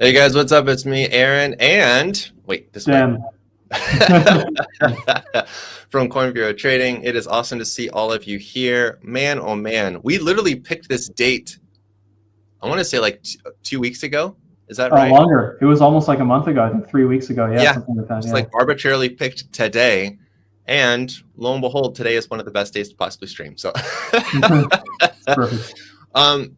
Hey guys, what's up? It's me, Aaron, and wait, this way. From Coin Bureau Trading. It is awesome to see all of you here. Man, oh man, we literally picked this date. I want to say like 2 weeks ago. Is that right? Longer. It was almost like a month ago. I think 3 weeks ago. Yeah, something like that. Just like arbitrarily picked today, and lo and behold, today is one of the best days to possibly stream. So perfect.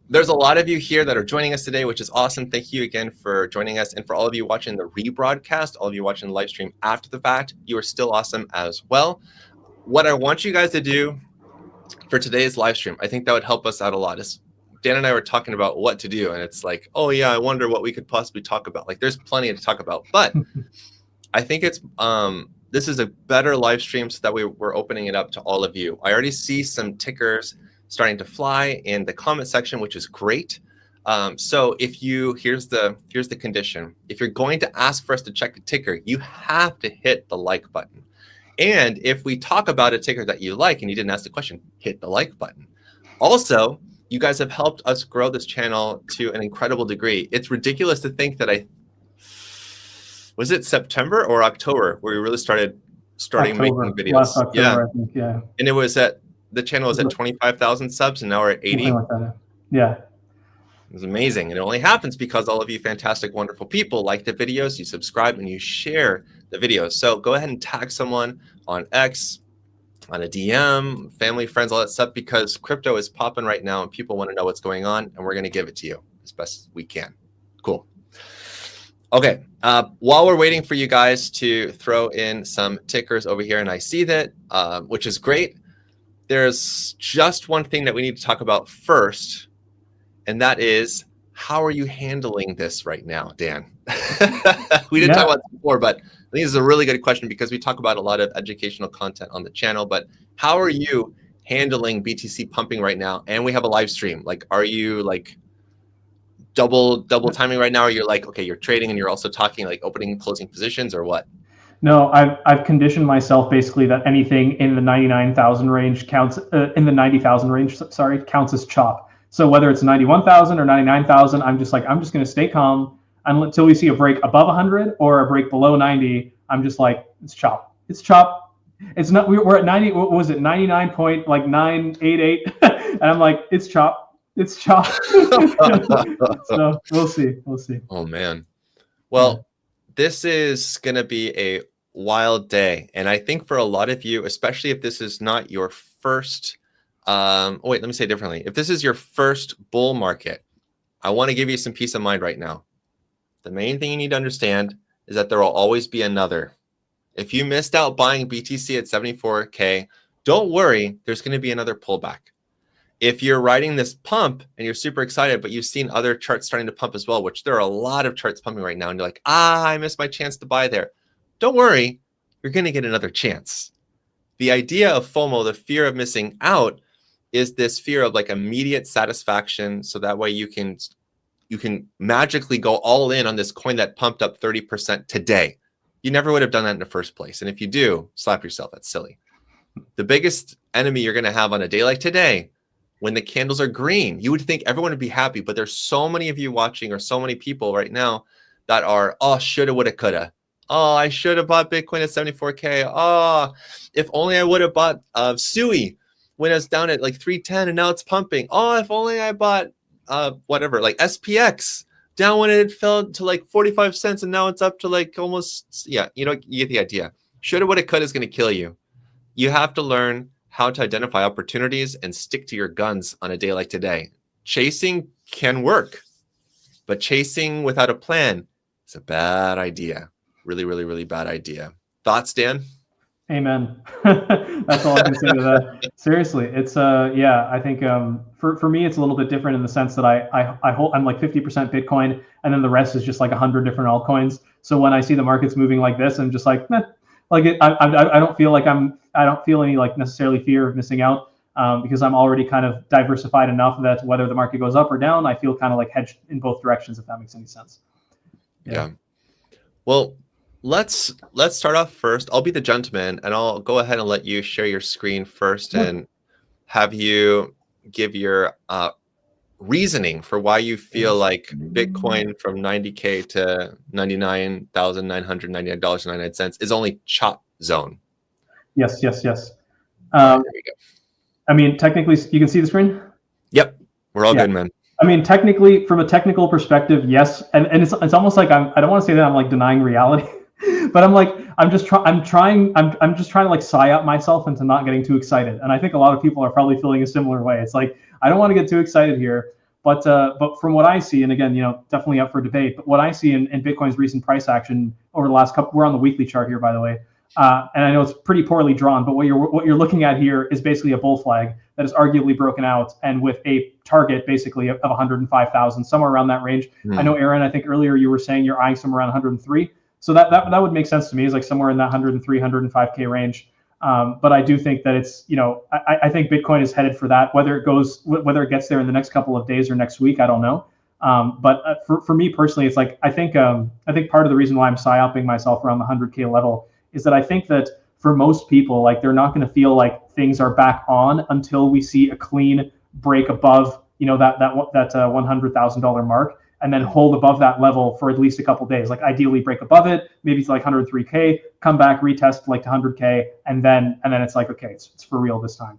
There's a lot of you here that are joining us today, which is awesome. Thank you again for joining us. And for all of you watching the rebroadcast, all of you watching the live stream after the fact, you are still awesome as well. What I want you guys to do for today's live stream, I think that would help us out a lot. Is Dan and I were talking about what to do, and it's like, oh yeah, I wonder what we could possibly talk about. Like there's plenty to talk about, but I think it's this is a better live stream so that we're opening it up to all of you. I already see some tickers starting to fly in the comment section, which is great. So if here's the condition. If you're going to ask for us to check the ticker, you have to hit the like button. And if we talk about a ticker that you like and you didn't ask the question, hit the like button. Also, you guys have helped us grow this channel to an incredible degree. It's ridiculous to think that was it September or October where we really started making videos? Last October, I think, yeah. And it was the channel was at 25,000 subs, and now we're at 80. Like that. Yeah. It was amazing. And it only happens because all of you fantastic, wonderful people like the videos, you subscribe, and you share the videos. So go ahead and tag someone on X, on a DM, family, friends, all that stuff, because crypto is popping right now and people want to know what's going on, and we're going to give it to you as best as we can. Cool. Okay. While we're waiting for you guys to throw in some tickers over here, and I see that, which is great. There's just one thing that we need to talk about first, and that is, how are you handling this right now, Dan? We didn't talk about this before, but I think this is a really good question because we talk about a lot of educational content on the channel. But how are you handling BTC pumping right now? And we have a live stream. Like, are you like double timing right now? Or you're like, okay, you're trading and you're also talking like opening and closing positions, or what? No, I've conditioned myself basically that anything in the 99,000 range counts, in the 90,000 range, sorry, counts as chop. So whether it's 91,000 or 99,000, I'm just going to stay calm until we see a break above 100 or a break below 90. I'm just like, it's chop. It's chop. It's not. We're at 90. What was it? 99.988, and I'm like, it's chop. It's chop. So we'll see. We'll see. Oh man. Well, this is gonna be a wild day, and I think for a lot of you, especially if this is not your first. Wait, let me say it differently. If this is your first bull market, I want to give you some peace of mind right now. The main thing you need to understand is that there will always be another. If you missed out buying BTC at 74K, don't worry, there's going to be another pullback. If you're riding this pump and you're super excited, but you've seen other charts starting to pump as well, which there are a lot of charts pumping right now, and you're like, I missed my chance to buy there. Don't worry, you're going to get another chance. The idea of FOMO, the fear of missing out, is this fear of like immediate satisfaction, so that way you can magically go all in on this coin that pumped up 30% today. You never would have done that in the first place. And if you do, slap yourself. That's silly. The biggest enemy you're going to have on a day like today, when the candles are green, you would think everyone would be happy, but there's so many of you watching, or so many people right now that are, oh, shoulda, woulda, coulda. Oh, I should have bought Bitcoin at 74K. Oh, if only I would have bought Sui when it's down at like 310 and now it's pumping. Oh, if only I bought whatever, like SPX down when it fell to like 45 cents and now it's up to like almost, yeah, you get the idea. Shoulda, woulda, coulda is going to kill you. You have to learn how to identify opportunities and stick to your guns on a day like today. Chasing can work, but chasing without a plan is a bad idea. Really, really, really bad idea. Thoughts, Dan? Amen. That's all I can say to that. Seriously, it's yeah. I think for me it's a little bit different in the sense that I'm like 50% Bitcoin, and then the rest is just like 100 different altcoins. So when I see the markets moving like this, I'm just like, like I don't feel like I don't feel any like necessarily fear of missing out, because I'm already kind of diversified enough that whether the market goes up or down, I feel kind of like hedged in both directions, if that makes any sense. Yeah. Well, let's start off first. I'll be the gentleman, and I'll go ahead and let you share your screen first and have you give your reasoning for why you feel like Bitcoin from 90K to $99,999.99 is only chop zone. Yes, yes, yes. All right, there we go. I mean, technically, you can see the screen? Yep, we're all good, man. I mean, technically, from a technical perspective, yes, and it's almost like I don't want to say that I'm like denying reality, but I'm just trying to like psyop myself into not getting too excited, and I think a lot of people are probably feeling a similar way. It's like I don't want to get too excited here, but from what I see, and again, definitely up for debate, but what I see in Bitcoin's recent price action over the last couple, we're on the weekly chart here, by the way. And I know it's pretty poorly drawn, but what you're looking at here is basically a bull flag that is arguably broken out, and with a target basically of 105,000, somewhere around that range. I know, Aaron, I think earlier you were saying you're eyeing somewhere around 103, so that would make sense to me. Is like somewhere in that 103, 105K range. But I do think that it's, I think Bitcoin is headed for that. Whether it gets there in the next couple of days or next week, I don't know. But for me personally, it's like I think part of the reason why I'm psyoping myself around the 100K level is that I think that for most people, like they're not going to feel like things are back on until we see a clean break above, that $100,000 mark, and then hold above that level for at least a couple days. Like ideally break above it, maybe it's like 103K, come back, retest like to 100K, and then it's like, okay, it's for real this time,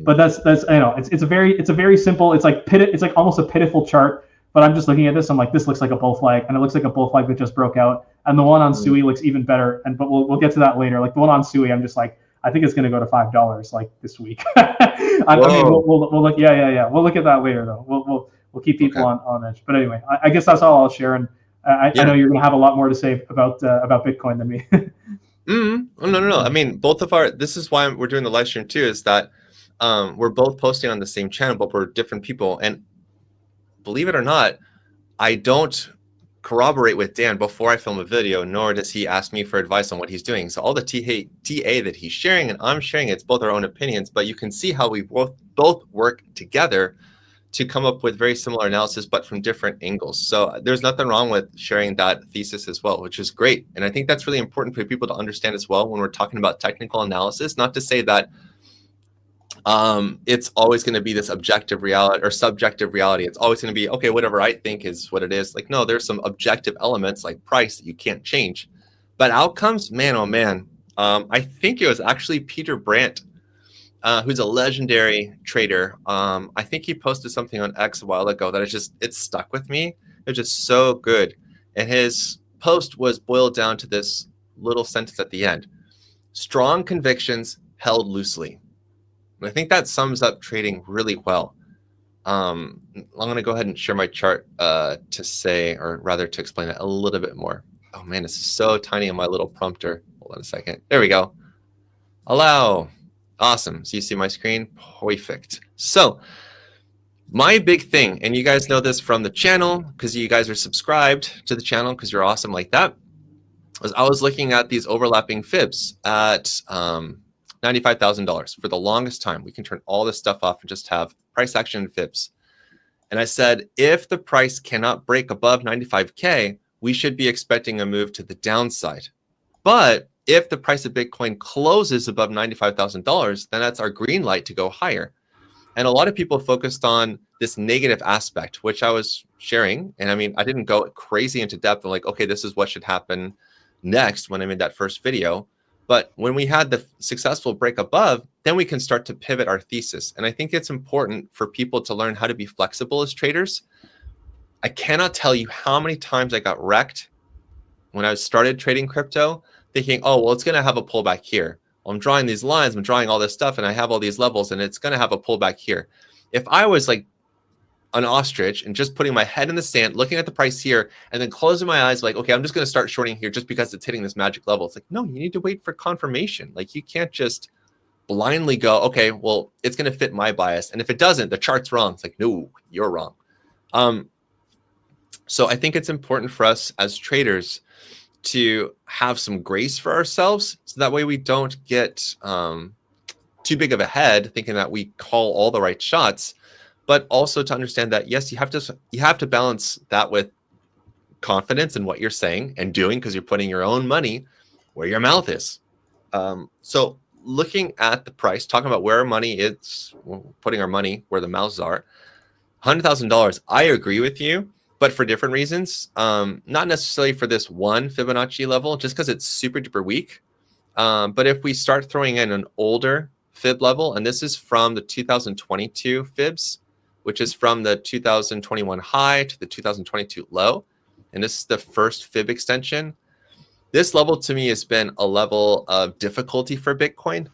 But that's it's a very simple, it's like almost a pitiful chart. But I'm just looking at this, I'm like, this looks like a bull flag, and it looks like a bull flag that just broke out. And the one on Sui looks even better. But we'll get to that later. Like the one on Sui, I'm just like, I think it's going to go to $5 like this week. I mean, we'll look. Yeah. We'll look at that later though. We'll keep people on edge. But anyway, I guess that's all I'll share. And I know you're going to have a lot more to say about Bitcoin than me. Oh, no. I mean, this is why we're doing the live stream too, is that we're both posting on the same channel, but we're different people. And believe it or not, I don't corroborate with Dan before I film a video, nor does he ask me for advice on what he's doing. So all the TA that he's sharing and I'm sharing, it's both our own opinions, but you can see how we both work together to come up with very similar analysis, but from different angles. So there's nothing wrong with sharing that thesis as well, which is great. And I think that's really important for people to understand as well when we're talking about technical analysis, not to say that it's always going to be this objective reality or subjective reality. It's always going to be, okay, whatever I think is what it is. Like, no, there's some objective elements like price that you can't change. But outcomes, man, oh man. I think it was actually Peter Brandt, who's a legendary trader. I think he posted something on X a while ago that it stuck with me. It's just so good. And his post was boiled down to this little sentence at the end: strong convictions held loosely. And I think that sums up trading really well. I'm going to go ahead and share my chart to explain it a little bit more. Oh man, this is so tiny on my little prompter. Hold on a second. There we go. Allow. Awesome. So you see my screen? Perfect. So my big thing, and you guys know this from the channel because you guys are subscribed to the channel because you're awesome like that, was I was looking at these overlapping fibs at $95,000 for the longest time. We can turn all this stuff off and just have price action and fibs. And I said, if the price cannot break above 95K, we should be expecting a move to the downside. But if the price of Bitcoin closes above $95,000, then that's our green light to go higher. And a lot of people focused on this negative aspect, which I was sharing. And I mean, I didn't go crazy into depth of like, okay, this is what should happen next when I made that first video. But when we had the successful break above, then we can start to pivot our thesis. And I think it's important for people to learn how to be flexible as traders. I cannot tell you how many times I got wrecked when I started trading crypto, thinking, oh, well, it's going to have a pullback here. Well, I'm drawing these lines, I'm drawing all this stuff, and I have all these levels, and it's going to have a pullback here. If I was like an ostrich and just putting my head in the sand, looking at the price here, and then closing my eyes like, okay, I'm just going to start shorting here just because it's hitting this magic level. It's like, no, you need to wait for confirmation. Like, you can't just blindly go, okay, well, it's going to fit my bias. And if it doesn't, the chart's wrong. It's like, no, you're wrong. So I think it's important for us as traders to have some grace for ourselves, so that way we don't get too big of a head thinking that we call all the right shots, but also to understand that, yes, you have to balance that with confidence in what you're saying and doing, because you're putting your own money where your mouth is. So looking at the price, talking about where our money is, putting our money where the mouths are, $100,000. I agree with you, but for different reasons. Not necessarily for this one Fibonacci level, just because it's super duper weak. But if we start throwing in an older fib level, and this is from the 2022 fibs, which is from the 2021 high to the 2022 low, and this is the first fib extension. This level to me has been a level of difficulty for Bitcoin.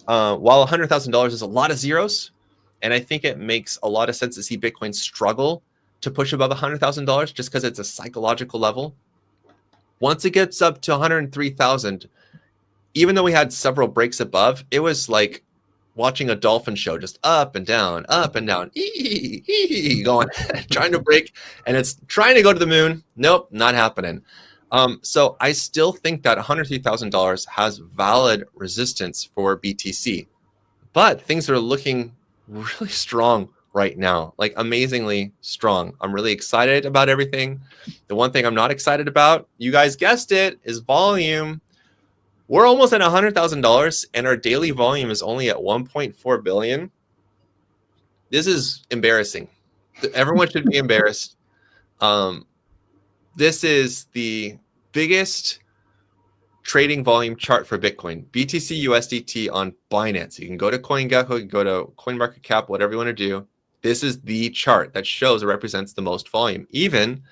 While $100,000 is a lot of zeros, and I think it makes a lot of sense to see Bitcoin struggle to push above $100,000 just because it's a psychological level. Once it gets up to 103,000, even though we had several breaks above, it was like watching a dolphin show, just up and down, going, trying to break, and it's trying to go to the moon. Nope, not happening. So I still think that $103,000 has valid resistance for BTC, but things are looking really strong right now, like amazingly strong. I'm really excited about everything. The one thing I'm not excited about, you guys guessed it, is volume. We're almost at $100,000 and our daily volume is only at 1.4 billion. This is embarrassing. Everyone should be embarrassed. This is the biggest trading volume chart for Bitcoin, BTC USDT on Binance. You can go to CoinGecko, you can go to CoinMarketCap, whatever you want to do. This is the chart that shows it represents the most volume, even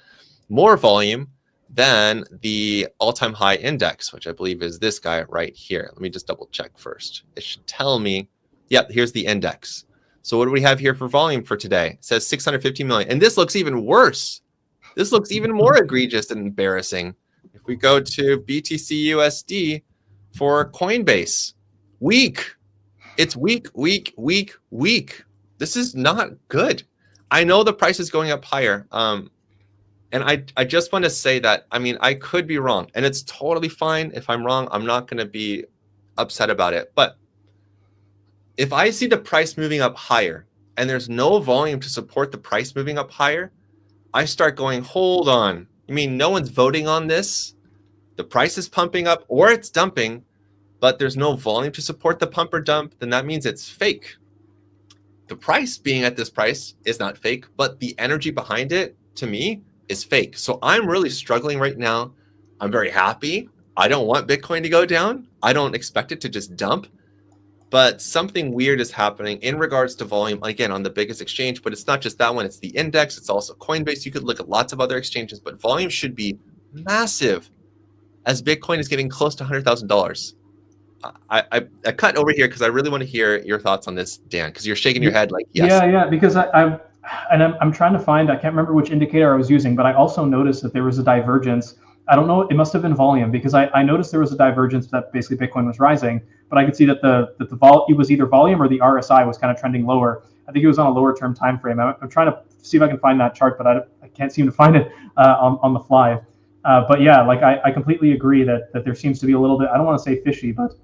more volume than the all-time high index, which I believe is this guy right here. Let me just double check first. It should tell me, yep, here's the index. So what do we have here for volume for today? It says 650 million. And this looks even worse. This looks even more egregious and embarrassing. If we go to BTC USD for Coinbase, weak. It's weak, weak, weak, weak. This is not good. I know the price is going up higher. And I just want to say that, I mean, I could be wrong, and it's totally fine. If I'm wrong, I'm not going to be upset about it. But if I see the price moving up higher and there's no volume to support the price moving up higher, I start going, hold on. You mean no one's voting on this? The price is pumping up or it's dumping, but there's no volume to support the pump or dump, then that means it's fake. The price being at this price is not fake, but the energy behind it, to me, is fake. So I'm really struggling right now. I'm very happy. I don't want Bitcoin to go down. I don't expect it to just dump, but something weird is happening in regards to volume, again, on the biggest exchange, but it's not just that one. It's the index. It's also Coinbase. You could look at lots of other exchanges, but volume should be massive as Bitcoin is getting close to $100,000. I cut over here because I really want to hear your thoughts on this, Dan, because you're shaking your head like, yes. Yeah, because I'm trying to find, I can't remember which indicator I was using, but I also noticed that there was a divergence. I don't know, it must have been volume, because I noticed there was a divergence that basically Bitcoin was rising, but I could see that it was either volume or the RSI was kind of trending lower. I think it was on a lower term time frame. I'm trying to see if I can find that chart, but I can't seem to find it on the fly. But yeah, like I completely agree that there seems to be a little bit, I don't want to say fishy, but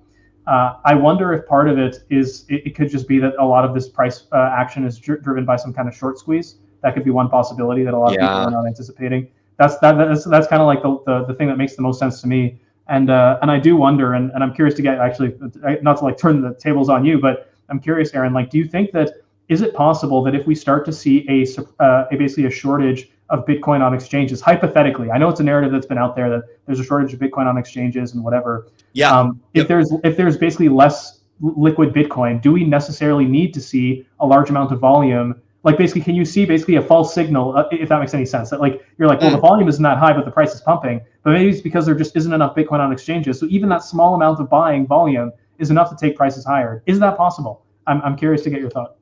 I wonder if part of it is, it could just be that a lot of this price action is driven by some kind of short squeeze. That could be one possibility that a lot of people are not anticipating. That's kind of like the thing that makes the most sense to me. And I do wonder, and I'm curious to get, actually, not to like turn the tables on you, but I'm curious, Aaron, like, do you think that, is it possible that if we start to see basically a shortage of Bitcoin on exchanges, hypothetically, I know it's a narrative that's been out there that there's a shortage of Bitcoin on exchanges and whatever. Yeah. If there's basically less liquid Bitcoin, do we necessarily need to see a large amount of volume? Like, basically, can you see basically a false signal, if that makes any sense? That, like, you're like, well, the volume isn't that high, but the price is pumping. But maybe it's because there just isn't enough Bitcoin on exchanges. So even that small amount of buying volume is enough to take prices higher. Is that possible? I'm curious to get your thought.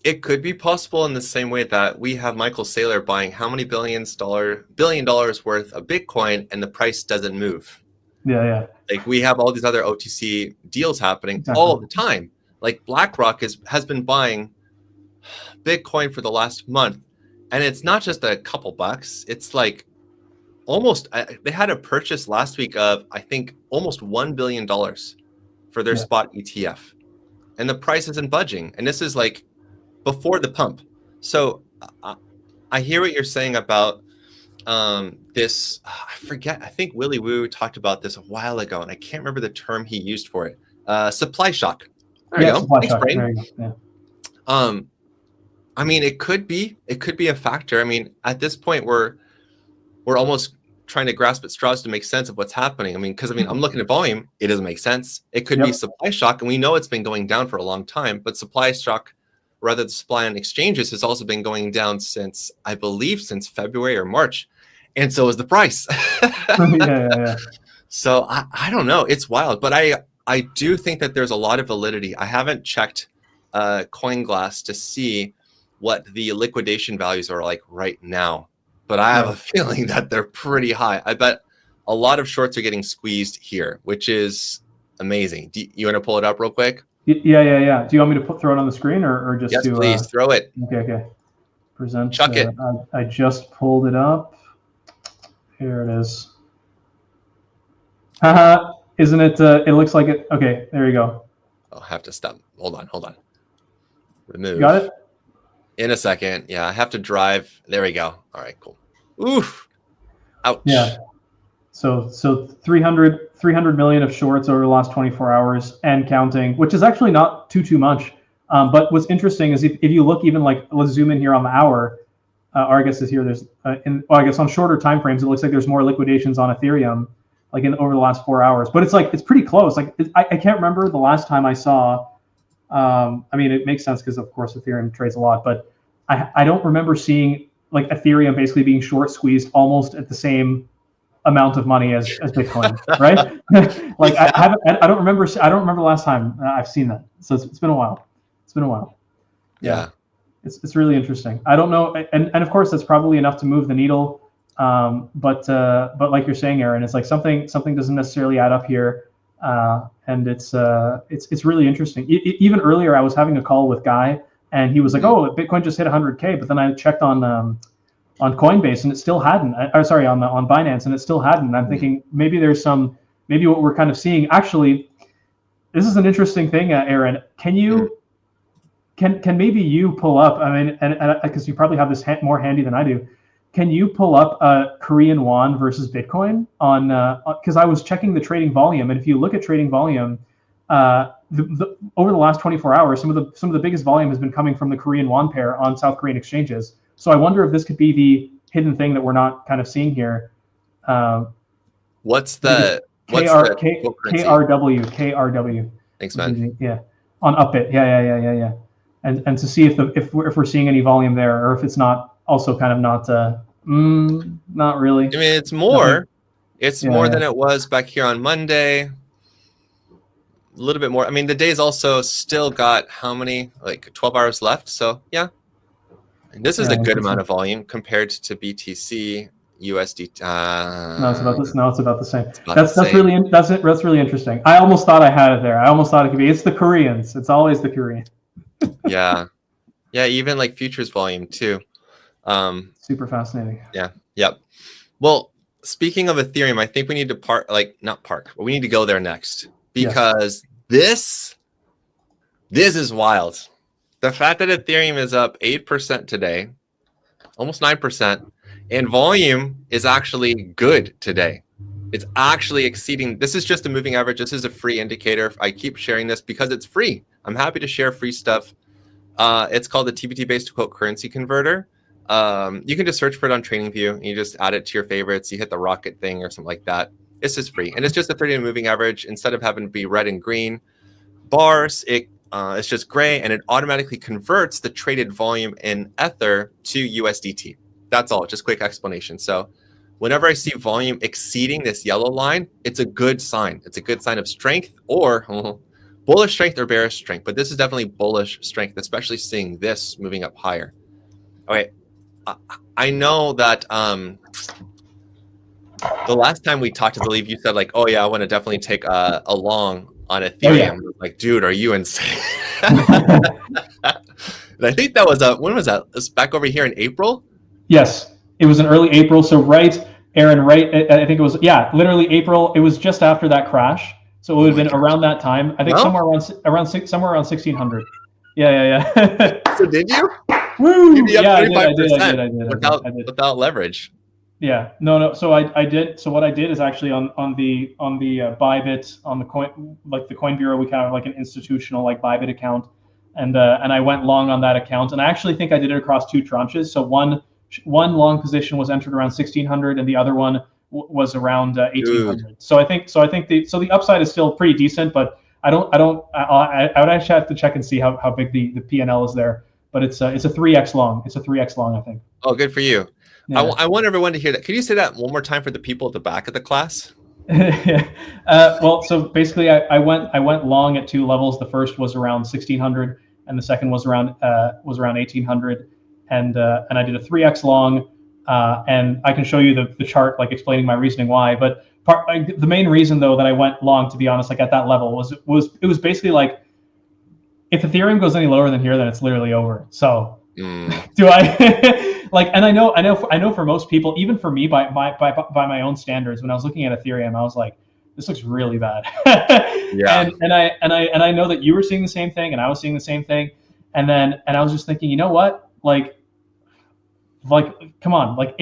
It could be possible in the same way that we have Michael Saylor buying how many $1 billion worth of Bitcoin and the price doesn't move. Yeah. Like, we have all these other OTC deals happening all the time. Like, BlackRock has been buying Bitcoin for the last month, and it's not just a couple bucks. It's like almost, they had a purchase last week of, I think, almost $1 billion for their spot ETF, and the price isn't budging. And this is like before the pump. So I hear what you're saying about this. I forget. I think Willy Woo talked about this a while ago, and I can't remember the term he used for it. Supply shock. There you go. Thanks, Brain. Yeah. I mean, it could be a factor. I mean, at this point, we're almost trying to grasp at straws to make sense of what's happening. I mean, because I'm looking at volume, it doesn't make sense. It could be supply shock, and we know it's been going down for a long time. But supply shock, rather than supply on exchanges, has also been going down since, I believe, since February or March, and so is the price. Yeah. So I don't know. It's wild, but I do think that there's a lot of validity. I haven't checked CoinGlass to see what the liquidation values are like right now, but I have a feeling that they're pretty high. I bet a lot of shorts are getting squeezed here, which is amazing. You want to pull it up real quick? Yeah. Do you want me to throw it on the screen or just yes, please throw it. Okay. Present. Chuck it. I just pulled it up. Here it is. Isn't it? It looks like it. Okay, there you go. I'll have to stop. Hold on. Remove. Got it? In a second. Yeah, I have to drive. There we go. All right, cool. Oof. Ouch. Yeah. So 300 million of shorts over the last 24 hours and counting, which is actually not too much. But what's interesting is if you look even like, let's zoom in here on the hour, or I guess is here, there's, I guess on shorter time frames, it looks like there's more liquidations on Ethereum, like over the last 4 hours. But it's pretty close. Like I can't remember the last time I saw, I mean, it makes sense because of course Ethereum trades a lot, but I don't remember seeing like Ethereum basically being short squeezed almost at the same amount of money as Bitcoin, right? Like yeah. I don't remember the last time I've seen that. So it's been a while. Yeah. It's really interesting. I don't know, and of course that's probably enough to move the needle. But like you're saying, Aaron, it's like something doesn't necessarily add up here, and it's really interesting. Even earlier, I was having a call with Guy, and he was like, "Oh, Bitcoin just hit 100K," but then I checked on Coinbase, and it still hadn't. Sorry, on Binance, and it still hadn't. And I'm thinking maybe what we're kind of seeing. Actually, this is an interesting thing, Aaron. Can maybe you pull up? I mean, and because you probably have this more handy than I do. Can you pull up Korean won versus Bitcoin on? Because I was checking the trading volume, and if you look at trading volume, over the last 24 hours, some of the biggest volume has been coming from the Korean won pair on South Korean exchanges. So I wonder if this could be the hidden thing that we're not kind of seeing here. What's the KRW? Thanks, man. Yeah, on Upbit. Yeah. And to see if we're seeing any volume there, or if it's not also kind of not really. I mean, it's more. It's more than it was back here on Monday. A little bit more. I mean, the day's also still got how many? Like 12 hours left. So yeah. And this is a good amount of volume compared to BTC, USD. No, it's about this. No, it's about the same. That's really interesting. I almost thought I had it there. I almost thought it could be. It's the Koreans. It's always the Koreans. Yeah. Even like futures volume too. Super fascinating. Yeah. Yep. Well, speaking of Ethereum, I think we need to but we need to go there next because this is wild. The fact that Ethereum is up 8% today, almost 9%, and volume is actually good today. It's actually exceeding. This is just a moving average. This is a free indicator. I keep sharing this because it's free. I'm happy to share free stuff. It's called the TBT-based quote currency converter. You can just search for it on TradingView. And you just add it to your favorites. You hit the rocket thing or something like that. It's just free, and it's just a 30-day moving average. Instead of having to be red and green bars, it's just gray, and it automatically converts the traded volume in Ether to USDT. That's all. Just quick explanation. So whenever I see volume exceeding this yellow line, it's a good sign. It's a good sign of strength or bullish strength or bearish strength. But this is definitely bullish strength, especially seeing this moving up higher. Okay. I know that the last time we talked, I believe you said like, oh yeah, I want to definitely take a long on Ethereum. Oh, yeah. Like, dude, are you insane? And I think that was when was that? It was back over here in April? Yes, it was in early April. So Aaron, I think it was, literally April. It was just after that crash. So it would have been around that time. I think somewhere around 1600. Yeah. So did you? Woo! Yeah, I did. Without leverage. Yeah, no. So I did. So what I did is actually on the Bybit, on the coin, like the Coin Bureau, we kind of have like an institutional like Bybit account. and I went long on that account. And I actually think I did it across 2 tranches. So one long position was entered around 1600, and the other one was around 1800. So I think the upside is still pretty decent, but I would actually have to check and see how big the P&L is there. But it's a 3x long. It's a 3x long, I think. Oh, good for you. Yeah. I want everyone to hear that. Can you say that one more time for the people at the back of the class? Well, so basically, I went long at 2 levels. The first was around 1600, and the second was around 1800, and I did a 3x long, and I can show you the chart, like explaining my reasoning why. But the main reason though that I went long, to be honest, like at that level, was basically like, if Ethereum goes any lower than here, then it's literally over. So do I like? And I know for most people, even for me, by my own standards, when I was looking at Ethereum, I was like, this looks really bad. Yeah. And I know that you were seeing the same thing, and I was seeing the same thing, and I was just thinking, you know what, like come on, like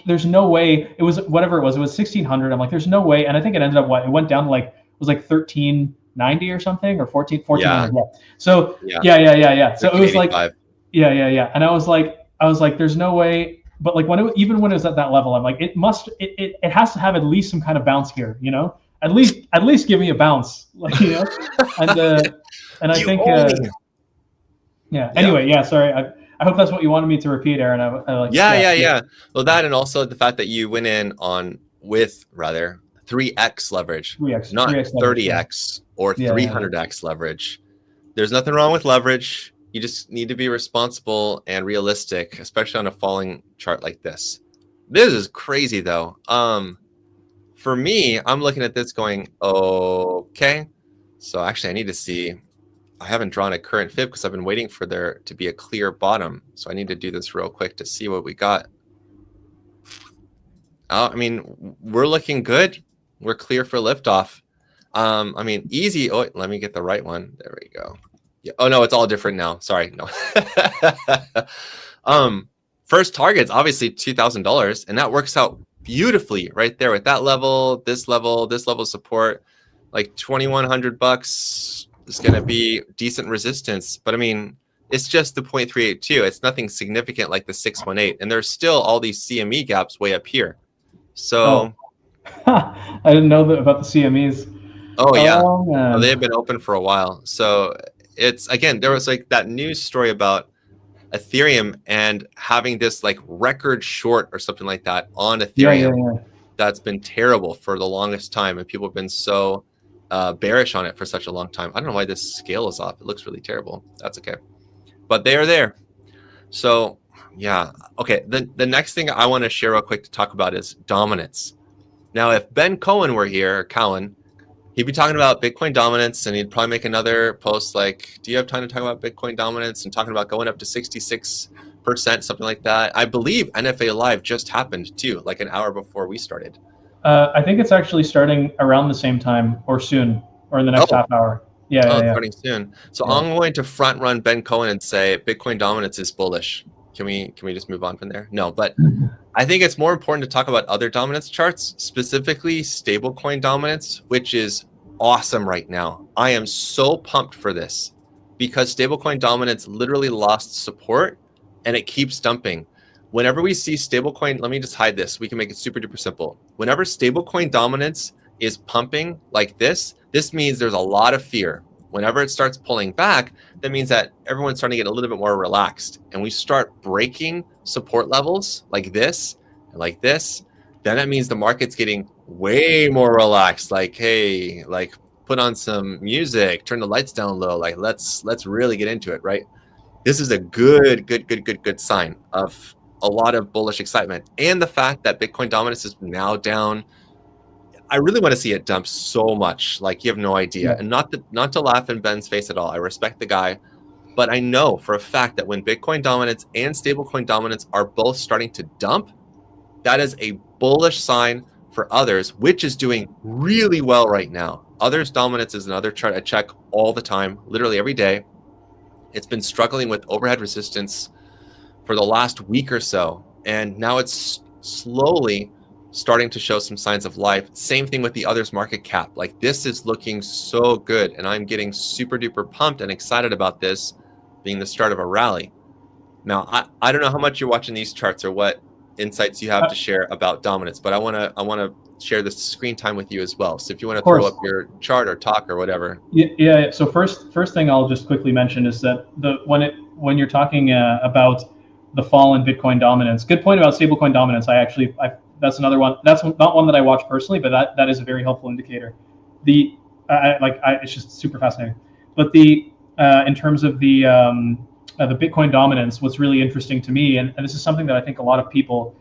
there's no way. It was whatever it was 1600. I'm like, there's no way. And I think it ended up it went down to like, it was like 1390 or something, or 1400. Yeah. So yeah. So it was like, yeah. And I was like, there's no way. But like even when it was at that level, I'm like, it has to have at least some kind of bounce here, you know, at least give me a bounce, like, you know, and I think, yeah. Anyway, yeah. Sorry. I hope that's what you wanted me to repeat, Aaron. Yeah. Well, that, and also the fact that you went in with 3x leverage, 3x, not 3x 30x or 300x leverage. There's nothing wrong with leverage. You just need to be responsible and realistic, especially on a falling chart like this. This is crazy though. For me, I'm looking at this going, okay. So actually I need to see, I haven't drawn a current fib because I've been waiting for there to be a clear bottom. So I need to do this real quick to see what we got. I mean, we're looking good. We're clear for liftoff. I mean, easy. Oh, let me get the right one. There we go. Yeah. Oh no, it's all different now. Sorry. No. First target's obviously $2,000, and that works out beautifully right there with that level, this level support, like $2,100 is going to be decent resistance. But I mean, it's just the 0.382. It's nothing significant like the 618, and there's still all these CME gaps way up here. So I didn't know about the CMEs. Oh yeah, oh, they've been open for a while. So it's, again, there was like that news story about Ethereum and having this like record short or something like that on Ethereum. Yeah. That's been terrible for the longest time, and people have been so bearish on it for such a long time. I don't know why this scale is off. It looks really terrible. That's okay, but they are there. So yeah, okay. The next thing I want to share real quick to talk about is dominance. Now, if Ben Cohen were here, or Cowan, he'd be talking about Bitcoin dominance, and he'd probably make another post like, do you have time to talk about Bitcoin dominance, and talking about going up to 66%, something like that. I believe NFA Live just happened too, like an hour before we started. I think it's actually starting around the same time, or soon, or in the next half hour. Yeah. Starting soon. So I'm going to front run Ben Cohen and say Bitcoin dominance is bullish. Can we just move on from there? No, but I think it's more important to talk about other dominance charts, specifically stablecoin dominance, which is awesome right now. I am so pumped for this because stablecoin dominance literally lost support and it keeps dumping. Whenever we see stablecoin, let me just hide this. We can make it super duper simple. Whenever stablecoin dominance is pumping like this means there's a lot of fear. Whenever it starts pulling back, that means that everyone's starting to get a little bit more relaxed, and we start breaking support levels like this and like this. Then that means the market's getting way more relaxed. Like, hey, like put on some music, turn the lights down low. Like let's really get into it, right? This is a good sign of a lot of bullish excitement, and the fact that Bitcoin dominance is now down. I really want to see it dump so much, like you have no idea. And not to laugh in Ben's face at all. I respect the guy, but I know for a fact that when Bitcoin dominance and stablecoin dominance are both starting to dump, that is a bullish sign for others, which is doing really well right now. Others dominance is another chart I check all the time, literally every day. It's been struggling with overhead resistance for the last week or so, and now it's slowly starting to show some signs of life. Same thing with the others market cap. Like this is looking so good, and I'm getting super duper pumped and excited about this being the start of a rally. Now, I don't know how much you're watching these charts or what insights you have to share about dominance, but I want to share this screen time with you as well. So if you want to throw up your chart or talk or whatever. Yeah. So first thing I'll just quickly mention is that when you're talking about the fall in Bitcoin dominance, good point about stablecoin dominance. That's another one. That's not one that I watch personally, but that is a very helpful indicator. It's just super fascinating. But in terms of the Bitcoin dominance, what's really interesting to me, and this is something that I think a lot of people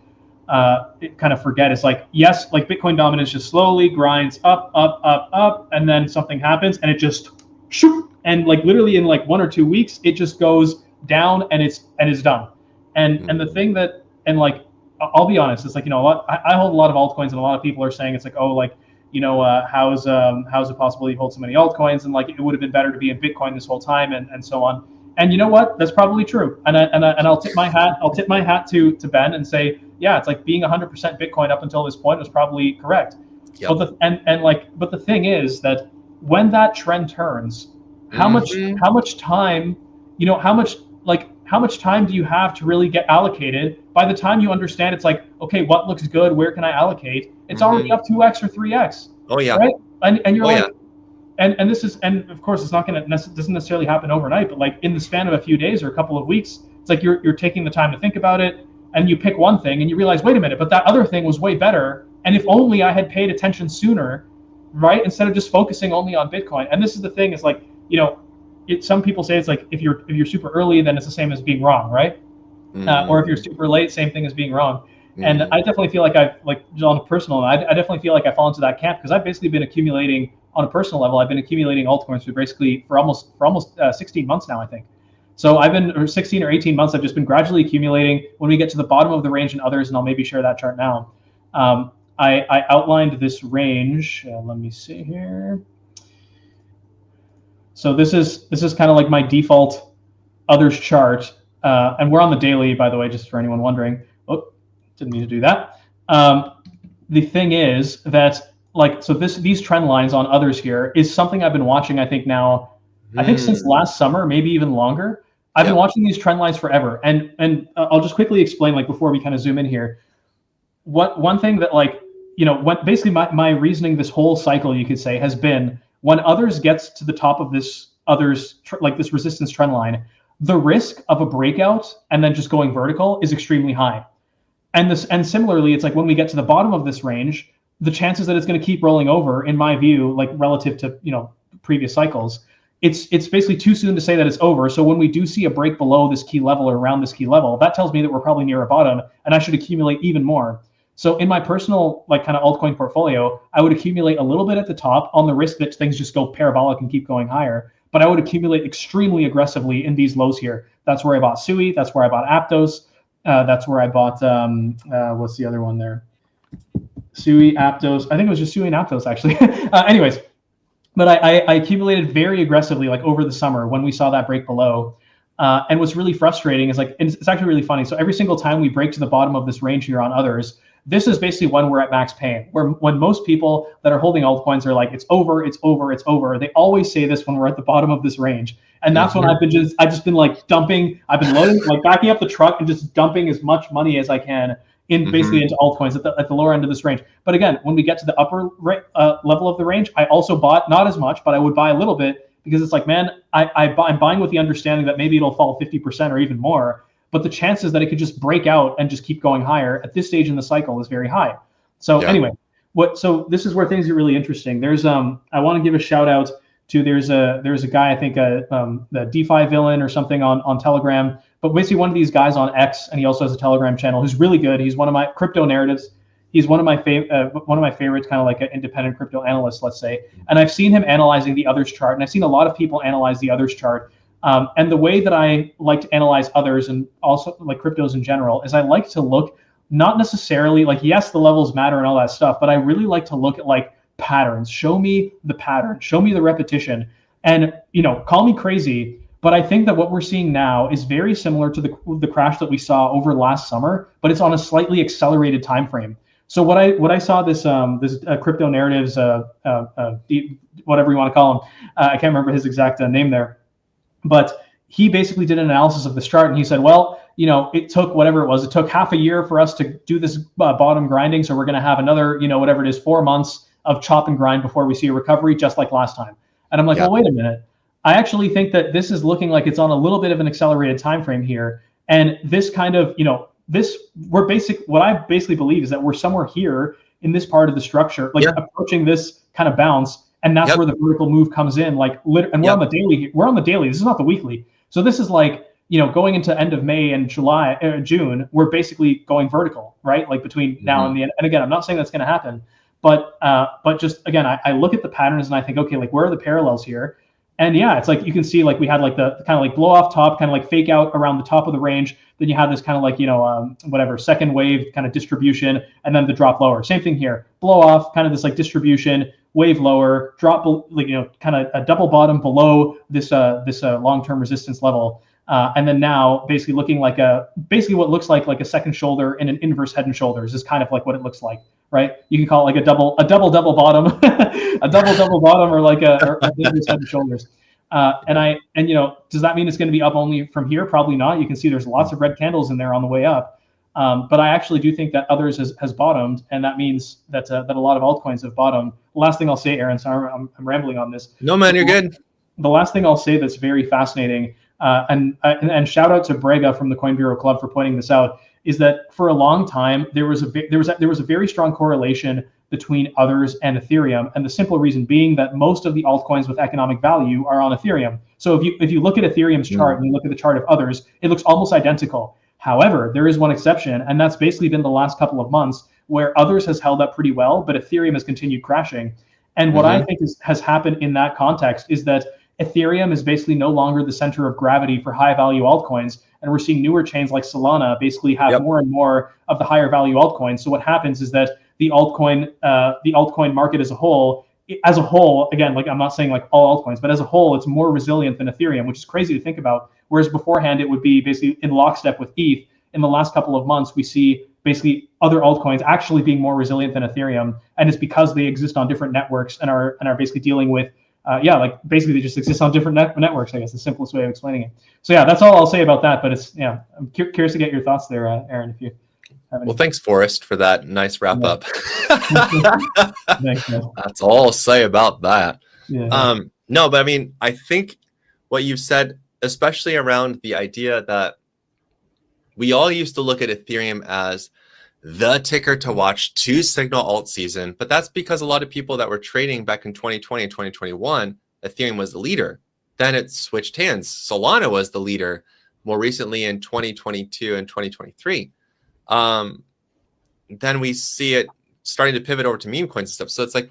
kind of forget, is like, yes, like Bitcoin dominance just slowly grinds up, and then something happens and it just shoot, and like literally in like 1 or 2 weeks, it just goes down and it's done. And the thing that, and like, I'll be honest, it's like, you know, I hold a lot of altcoins, and a lot of people are saying it's like, oh, like, you know, how's it possible you hold so many altcoins, and like it would have been better to be in Bitcoin this whole time, and so on. And you know what? That's probably true. And I'll tip my hat. I'll tip my hat to Ben and say, yeah, it's like being 100% Bitcoin up until this point was probably correct. Yep. But the thing is that when that trend turns, how much time, you know, how much time do you have to really get allocated? By the time you understand, it's like, okay, what looks good? Where can I allocate? It's already up 2x or 3x. Oh yeah. Right. And you're and this is, and of course, it's not going to doesn't necessarily happen overnight, but like in the span of a few days or a couple of weeks, it's like you're taking the time to think about it, and you pick one thing and you realize, wait a minute, but that other thing was way better. And if only I had paid attention sooner, right? Instead of just focusing only on Bitcoin. And this is the thing, is like, you know, some people say it's like, if you're super early, then it's the same as being wrong, right? Or if you're super late, same thing as being wrong. And I definitely feel like on a personal, I definitely feel like I fall into that camp, because I've basically been accumulating on a personal level. I've been accumulating altcoins for almost 16 months now, I think. So I've been, or 16 or 18 months, I've just been gradually accumulating. When we get to the bottom of the range and others, and I'll maybe share that chart now. I outlined this range. Let me see here. So this is kind of like my default others chart. And we're on the daily, by the way, just for anyone wondering. Oh, didn't mean to do that. The thing is that, like, so these trend lines on others here is something I've been watching, I think now, I think since last summer, maybe even longer. I've been watching these trend lines forever. And I'll just quickly explain, like, before we kind of zoom in here, one thing that, like, you know, what basically my reasoning this whole cycle, you could say, has been, when others gets to the top of this like this resistance trend line, the risk of a breakout and then just going vertical is extremely high. And similarly, it's like when we get to the bottom of this range, the chances that it's going to keep rolling over, in my view, like relative to, you know, previous cycles, it's basically too soon to say that it's over. So when we do see a break below this key level or around this key level, that tells me that we're probably near a bottom, and I should accumulate even more. So in my personal, like, kind of altcoin portfolio, I would accumulate a little bit at the top on the risk that things just go parabolic and keep going higher. But I would accumulate extremely aggressively in these lows here. That's where I bought Sui. That's where I bought Aptos. That's where I bought, what's the other one there? Sui, Aptos. I think it was just Sui and Aptos, actually. Anyways, but I accumulated very aggressively, like, over the summer when we saw that break below. And what's really frustrating is, like, and it's actually really funny. So every single time we break to the bottom of this range here on others, this is basically when we're at max pain, when most people that are holding altcoins are like, it's over, it's over, it's over. They always say this when we're at the bottom of this range. And that's when I've just been like dumping, I've been loading, like backing up the truck and just dumping as much money as I can in basically into altcoins at the lower end of this range. But again, when we get to the upper level of the range, I also bought, not as much, but I would buy a little bit, because it's like, man, I'm buying with the understanding that maybe it'll fall 50% or even more. But the chances that it could just break out and just keep going higher at this stage in the cycle is very high. So anyway, so this is where things get really interesting. There's I want to give a shout out to, there's a guy, I think the DeFi villain or something on Telegram, but basically one of these guys on X, and he also has a Telegram channel, who's really good. He's one of my crypto narratives. He's one of my favorites, kind of like an independent crypto analyst, let's say. And I've seen him analyzing the others chart, and I've seen a lot of people analyze the others chart. And the way that I like to analyze others, and also like cryptos in general, is I like to look, not necessarily like, yes, the levels matter and all that stuff, but I really like to look at, like, patterns. Show me the pattern, show me the repetition. And, you know, call me crazy, but I think that what we're seeing now is very similar to the crash that we saw over last summer, but it's on a slightly accelerated time frame. So what I saw this crypto narratives, whatever you want to call him, I can't remember his exact name there, but he basically did an analysis of this chart, and he said, well, it took whatever it was. It took half a year for us to do this bottom grinding, so we're going to have another, whatever it is, 4 months of chop and grind before we see a recovery, just like last time. And I'm like, well, wait a minute. I actually think that this is looking like it's on a little bit of an accelerated time frame here, and this kind of, what I basically believe is that we're somewhere here in this part of the structure, like approaching this kind of bounce, and that's where the vertical move comes in. Like, and we're on the daily. We're on the daily. This is not the weekly. So this is like, going into end of May and June, we're basically going vertical, right? Like between now and the end. And again, I'm not saying that's going to happen, but just again, I look at the patterns and I think, okay, like where are the parallels here? And yeah, it's like you can see like we had like the kind of like blow off top, kind of like fake out around the top of the range. Then you have this kind of like, whatever, second wave kind of distribution, and then the drop lower. Same thing here, blow off, kind of this like distribution, wave lower, drop, like, kind of a double bottom below this long-term resistance level. And then now basically looking like basically what looks like a second shoulder and an inverse head and shoulders is kind of like what it looks like, right? You can call it like a double bottom, a double bottom, or like or inverse head and shoulders. And does that mean it's going to be up only from here? Probably not. You can see there's lots of red candles in there on the way up. But I actually do think that others has bottomed, and that means that a lot of altcoins have bottomed. The last thing I'll say, Aaron, sorry, I'm rambling on this. No, man, you're good. The last thing I'll say that's very fascinating, and shout out to Brega from the Coin Bureau Club for pointing this out, is that for a long time there was a very strong correlation between others and Ethereum, and the simple reason being that most of the altcoins with economic value are on Ethereum. So if you look at Ethereum's chart and you look at the chart of others, it looks almost identical. However, there is one exception, and that's basically been the last couple of months where others has held up pretty well, but Ethereum has continued crashing. And what I think has happened in that context is that Ethereum is basically no longer the center of gravity for high value altcoins. And we're seeing newer chains like Solana basically have more and more of the higher value altcoins. So what happens is that the altcoin market as a whole, again, like I'm not saying like all altcoins, but as a whole, it's more resilient than Ethereum, which is crazy to think about. Whereas beforehand, it would be basically in lockstep with ETH. In the last couple of months, we see basically other altcoins actually being more resilient than Ethereum. And it's because they exist on different networks and are basically dealing with, like basically they just exist on different networks, I guess, the simplest way of explaining it. So yeah, that's all I'll say about that. But it's, I'm curious to get your thoughts there, Aaron, if you have any. Well, thanks, Forrest, for that nice wrap up. Thanks, man. That's all I'll say about that. Yeah. No, but I mean, I think what you've said, especially around the idea that we all used to look at Ethereum as the ticker to watch to signal alt season, but that's because a lot of people that were trading back in 2020 and 2021, Ethereum was the leader. Then it switched hands. Solana was the leader more recently in 2022 and 2023. Then we see it starting to pivot over to meme coins and stuff. So it's like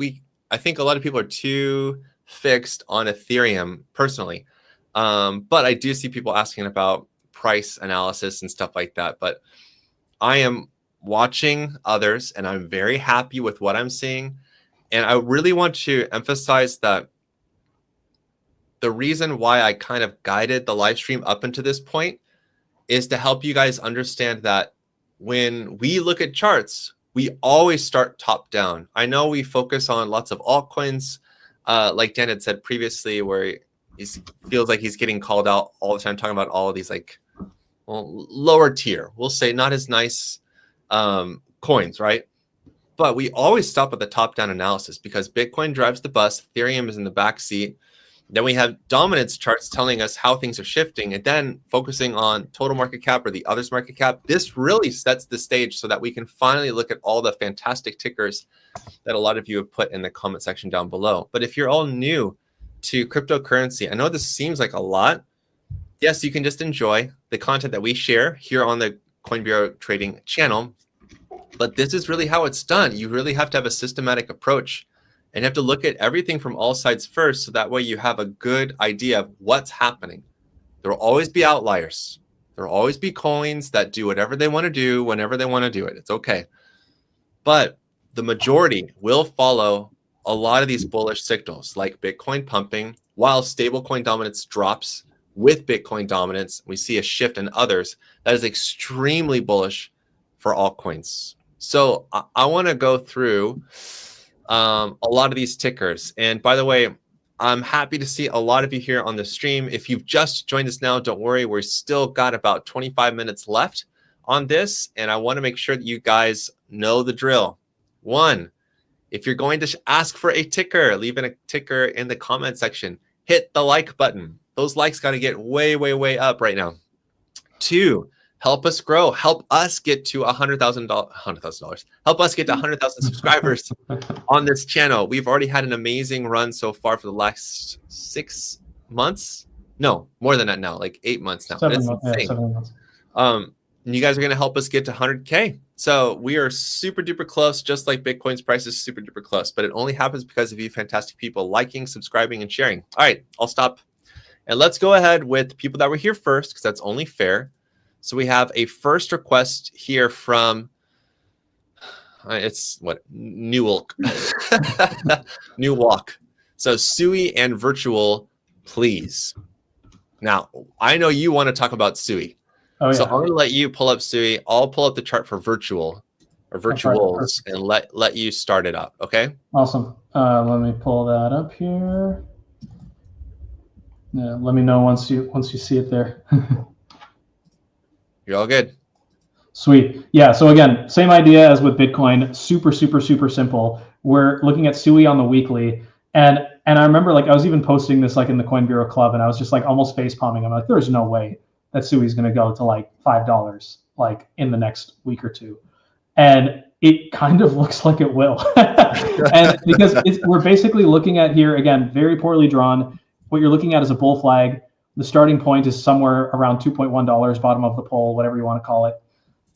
I think a lot of people are too fixed on Ethereum personally. But I do see people asking about price analysis and stuff like that. But I am watching others, and I'm very happy with what I'm seeing. And I really want to emphasize that the reason why I kind of guided the live stream up into this point is to help you guys understand that when we look at charts, we always start top down. I know we focus on lots of altcoins, like Dan had said previously, where he feels like he's getting called out all the time, talking about all of these like lower tier, we'll say not as nice coins, right? But we always stop at the top-down analysis because Bitcoin drives the bus, Ethereum is in the back seat. Then we have dominance charts telling us how things are shifting, and then focusing on total market cap or the others market cap. This really sets the stage so that we can finally look at all the fantastic tickers that a lot of you have put in the comment section down below. But if you're all new to cryptocurrency, I know this seems like a lot. Yes, you can just enjoy the content that we share here on the Coin Bureau Trading channel, but this is really how it's done. You really have to have a systematic approach, and you have to look at everything from all sides first, so that way you have a good idea of what's happening. There will always be outliers. There will always be coins that do whatever they want to do whenever they want to do it. It's okay. But the majority will follow a lot of these bullish signals, like Bitcoin pumping, while stablecoin dominance drops. With Bitcoin dominance, we see a shift in others that is extremely bullish for altcoins. So I want to go through a lot of these tickers. And by the way, I'm happy to see a lot of you here on the stream. If you've just joined us now, don't worry. We're still got about 25 minutes left on this. And I want to make sure that you guys know the drill. One, if you're going to ask for a ticker, leave a ticker in the comment section. Hit the like button. Those likes got to get way, way, way up right now. Two, help us grow. Help us get to $100,000. Help us get to 100,000 subscribers on this channel. We've already had an amazing run so far for the last 6 months. No, more than that now, like 8 months now. 7 months. Yeah, 7 months. And you guys are going to help us get to 100K. So we are super duper close, just like Bitcoin's price is super duper close. But it only happens because of you fantastic people liking, subscribing, and sharing. All right, I'll stop. And let's go ahead with people that were here first, because that's only fair. So we have a first request here from, it's what, Newalk. Newalk. So Sui and Virtual, please. Now, I know you want to talk about Sui. Oh, yeah. So I'm going to let you pull up Sui. I'll pull up the chart for Virtual or Virtuals and let you start it up, okay? Awesome. Let me pull that up here. Yeah, let me know once you see it there. You're all good. Sweet. Yeah. So again, same idea as with Bitcoin. Super, super, super simple. We're looking at Sui on the weekly, and I remember like I was even posting this like in the Coin Bureau Club, and I was just like almost face palming. I'm like, there's no way that Sui is going to go to like $5 like in the next week or two, and it kind of looks like it will. And because we're basically looking at here again, very poorly drawn. What you're looking at is a bull flag. The starting point is somewhere around $2.1, bottom of the pole, whatever you want to call it.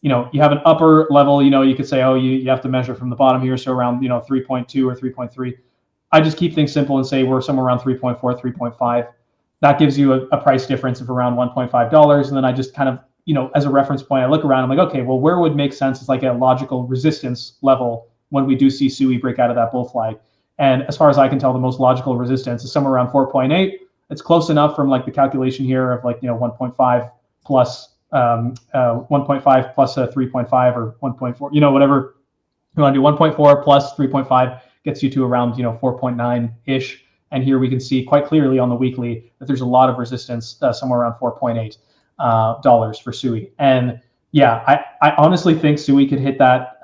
You know, you have an upper level, you know, you could say, oh, you have to measure from the bottom here. So around, 3.2 or 3.3. I just keep things simple and say we're somewhere around 3.4, 3.5. That gives you a price difference of around $1.5. And then I just kind of, as a reference point, I look around, I'm like, okay, well, where would make sense? It's like a logical resistance level when we do see Sui break out of that bull flag. And as far as I can tell, the most logical resistance is somewhere around 4.8. It's close enough from like the calculation here of like 1.5 plus 1.5 plus 3.5 or 1.4, whatever you want to do. 1.4 plus 3.5 gets you to around 4.9 ish. And here we can see quite clearly on the weekly that there's a lot of resistance somewhere around $4.8 dollars for Sui. And yeah, I honestly think Sui could hit that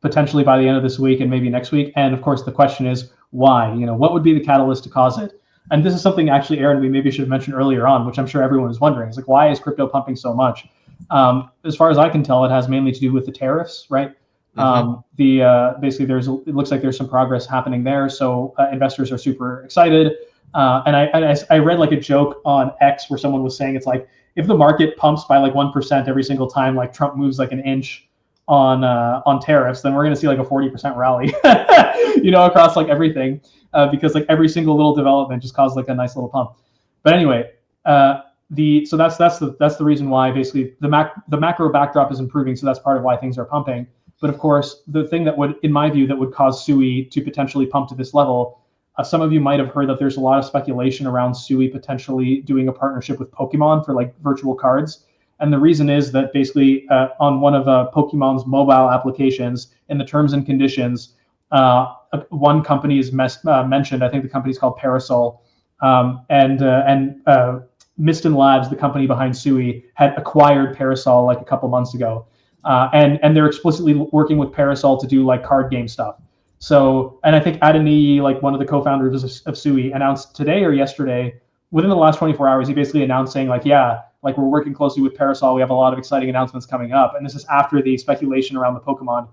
potentially by the end of this week and maybe next week. And of course, the question is why? What would be the catalyst to cause it? And this is something actually, Aaron, we maybe should have mentioned earlier on, which I'm sure everyone is wondering. It's like, why is crypto pumping so much? As far as I can tell, it has mainly to do with the tariffs, right? Mm-hmm. Basically, it looks like there's some progress happening there. So investors are super excited. And I read like a joke on X where someone was saying it's like, if the market pumps by like 1% every single time, like Trump moves like an inch on tariffs, then we're going to see like a 40% rally, across like everything. Because like every single little development just caused like a nice little pump. But anyway, so that's the reason why basically the macro backdrop is improving. So that's part of why things are pumping. But of course, the thing that would, in my view, that would cause Sui to potentially pump to this level, some of you might have heard that there's a lot of speculation around Sui potentially doing a partnership with Pokemon for like virtual cards. And the reason is that basically on one of Pokemon's mobile applications, in the terms and conditions, one company is mentioned. I think the company is called Parasol, and Miston Labs, the company behind Sui, had acquired Parasol like a couple months ago, and they're explicitly working with Parasol to do like card game stuff. So, and I think Adeniyi, like one of the co-founders of Sui, announced today or yesterday, within the last 24 hours, he basically announced saying like, yeah, like we're working closely with Parasol. We have a lot of exciting announcements coming up, and this is after the speculation around the Pokemon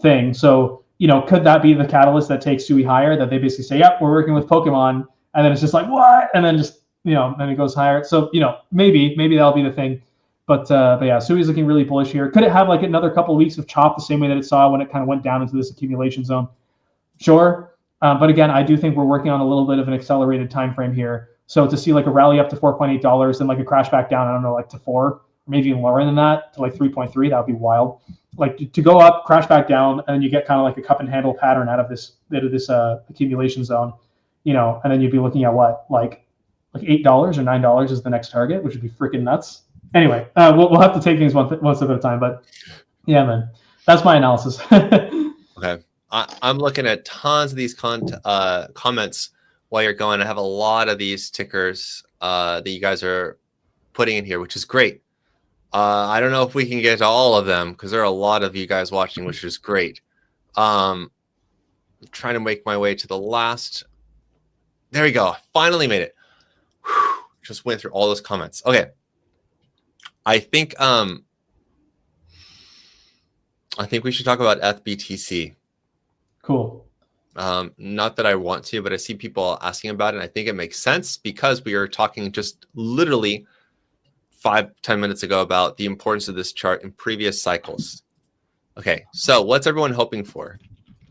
thing. So, could that be the catalyst that takes Sui higher? That they basically say, yep, we're working with Pokemon, and then it's just like, what? And then just, then it goes higher. So, maybe that'll be the thing. But yeah, Sui is looking really bullish here. Could it have like another couple of weeks of chop the same way that it saw when it kind of went down into this accumulation zone? Sure. But again, I do think we're working on a little bit of an accelerated time frame here. So to see like a rally up to $4.8 and like a crash back down, I don't know, like to 4, or maybe even lower than that, to like 3.3, that would be wild. Like to go up, crash back down, and then you get kind of like a cup and handle pattern out of this accumulation zone, and then you'd be looking at what, like $8 or $9 is the next target, which would be freaking nuts. Anyway, we'll have to take things one step at a time. But yeah, man. That's my analysis. Okay. I'm looking at tons of these comments while you're going. I have a lot of these tickers that you guys are putting in here, which is great. I don't know if we can get to all of them because there are a lot of you guys watching, which is great. I'm trying to make my way to the last. There we go. Finally made it. Whew. Just went through all those comments. Okay. I think we should talk about FBTC. Cool. Not that I want to, but I see people asking about it. And I think it makes sense because we are talking just literally 5-10 minutes ago about the importance of this chart in previous cycles. Okay, so what's everyone hoping for?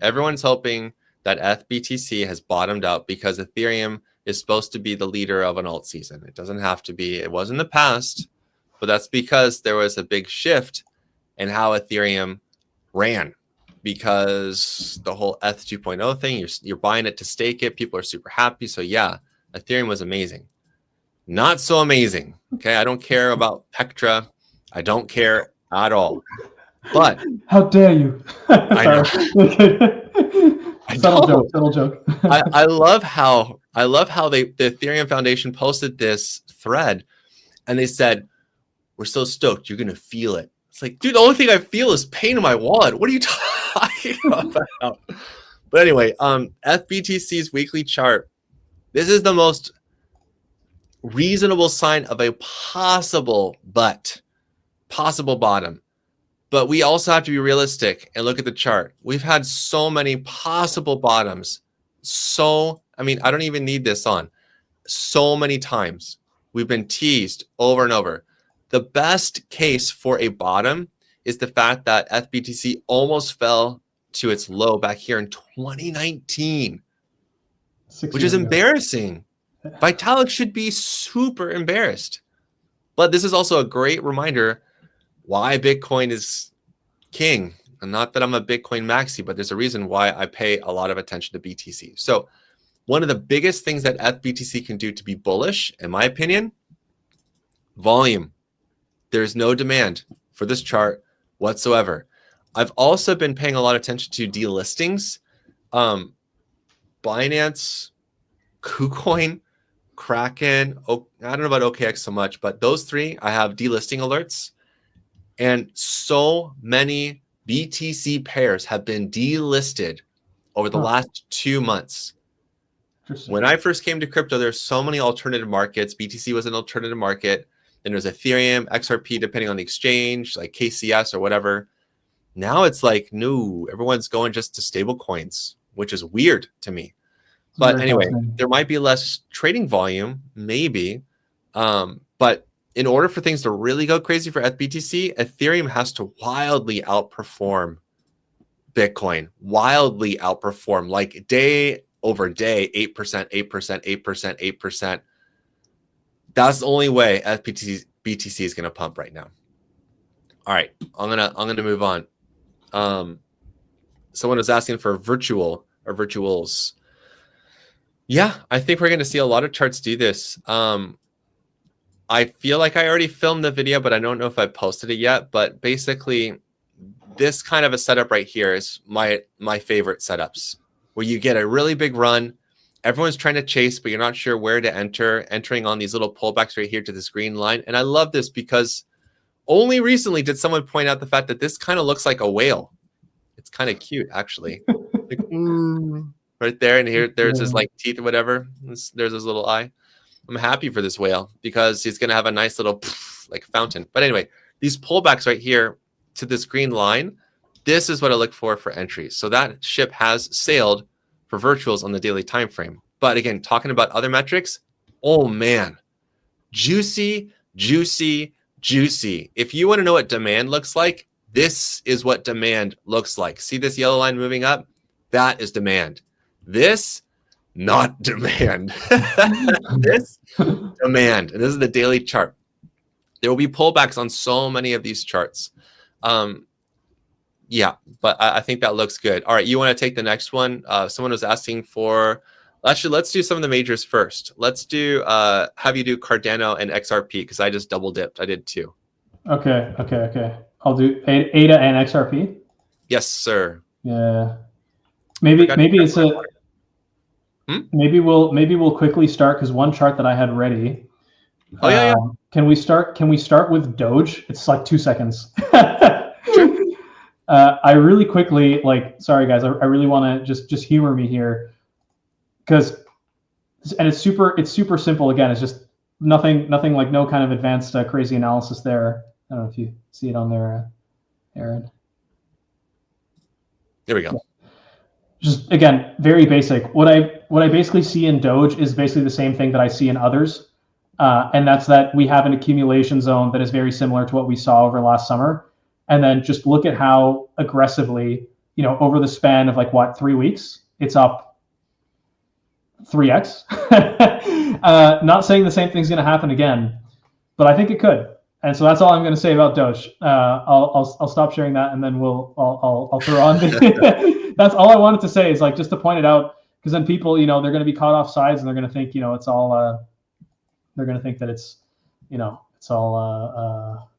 Everyone's hoping that FBTC has bottomed out because Ethereum is supposed to be the leader of an alt season. It doesn't have to be. It was in the past, but that's because there was a big shift in how Ethereum ran, because the whole ETH 2.0 thing, you're buying it to stake it. People are super happy. So yeah, Ethereum was amazing. Not so amazing. Okay, I don't care about Pectra. I don't care at all. But how dare you? I know. Subtle joke. I love how the Ethereum Foundation posted this thread, and they said, "We're so stoked, you're gonna feel it." It's like, dude, the only thing I feel is pain in my wallet. What are you talking about? But anyway, FBTC's weekly chart. This is the most reasonable sign of a possible bottom. But we also have to be realistic and look at the chart. We've had so many possible bottoms. I don't even need this on. So many times we've been teased over and over. The best case for a bottom is the fact that FBTC almost fell to its low back here in 2019, which is embarrassing. Vitalik should be super embarrassed. But this is also a great reminder why Bitcoin is king. And not that I'm a Bitcoin maxi, but there's a reason why I pay a lot of attention to BTC. So one of the biggest things that FBTC can do to be bullish, in my opinion, volume. There's no demand for this chart whatsoever. I've also been paying a lot of attention to delistings. Binance, KuCoin, Kraken. I don't know about OKX so much, but those three, I have delisting alerts. And so many BTC pairs have been delisted over the last 2 months. When I first came to crypto, there's so many alternative markets. BTC was an alternative market. Then there's Ethereum, XRP, depending on the exchange, like KCS or whatever. Now it's like, no, everyone's going just to stable coins, which is weird to me. But anyway, there might be less trading volume, maybe. But in order for things to really go crazy for FBTC, Ethereum has to wildly outperform Bitcoin, like day over day, 8%, 8%, 8%, 8%. That's the only way BTC is going to pump right now. All right, I'm gonna move on. Someone was asking for virtual or virtuals. Yeah, I think we're going to see a lot of charts do this. I feel like I already filmed the video, but I don't know if I posted it yet. But basically, this kind of a setup right here is my favorite setups, where you get a really big run. Everyone's trying to chase, but you're not sure where to entering on these little pullbacks right here to this green line. And I love this because only recently did someone point out the fact that this kind of looks like a whale. It's kind of cute, actually. Like, right there, and there's his like teeth or whatever. There's his little eye. I'm happy for this whale because he's gonna have a nice little like fountain. But anyway, these pullbacks right here to this green line, this is what I look for entries. So that ship has sailed for virtuals on the daily time frame. But again, talking about other metrics, oh man, juicy. If you want to know what demand looks like, this is what demand looks like. See this yellow line moving up? That is demand. This, not demand. This, demand. And this is the daily chart. There will be pullbacks on so many of these charts. Yeah, but I think that looks good. All right, you want to take the next one? Someone was asking for, actually, let's do some of the majors first. Let's do, have you do Cardano and XRP, because I just double dipped. I did 2. Okay. I'll do ADA and XRP. Yes, sir. Yeah. Maybe it's a. Maybe we'll quickly start because one chart that I had ready. Oh yeah. Can we start with Doge? It's like 2 seconds. Sure. I really quickly, sorry guys, I really want to just humor me here, because, and it's super simple. Again, it's just nothing like no kind of advanced crazy analysis there. I don't know if you see it on there, Aaron. There we go. Just again, very basic. What I basically see in Doge is basically the same thing that I see in others, and that's that we have an accumulation zone that is very similar to what we saw over last summer. And then just look at how aggressively, over the span of 3 weeks, it's up 3x. Not saying the same thing's going to happen again, but I think it could. And so that's all I'm going to say about Doge. I'll stop sharing that, and then I'll throw on. That's all I wanted to say, is just to point it out, because then people, they're going to be caught off sides, and they're going to think, it's all. They're going to think that it's, it's all.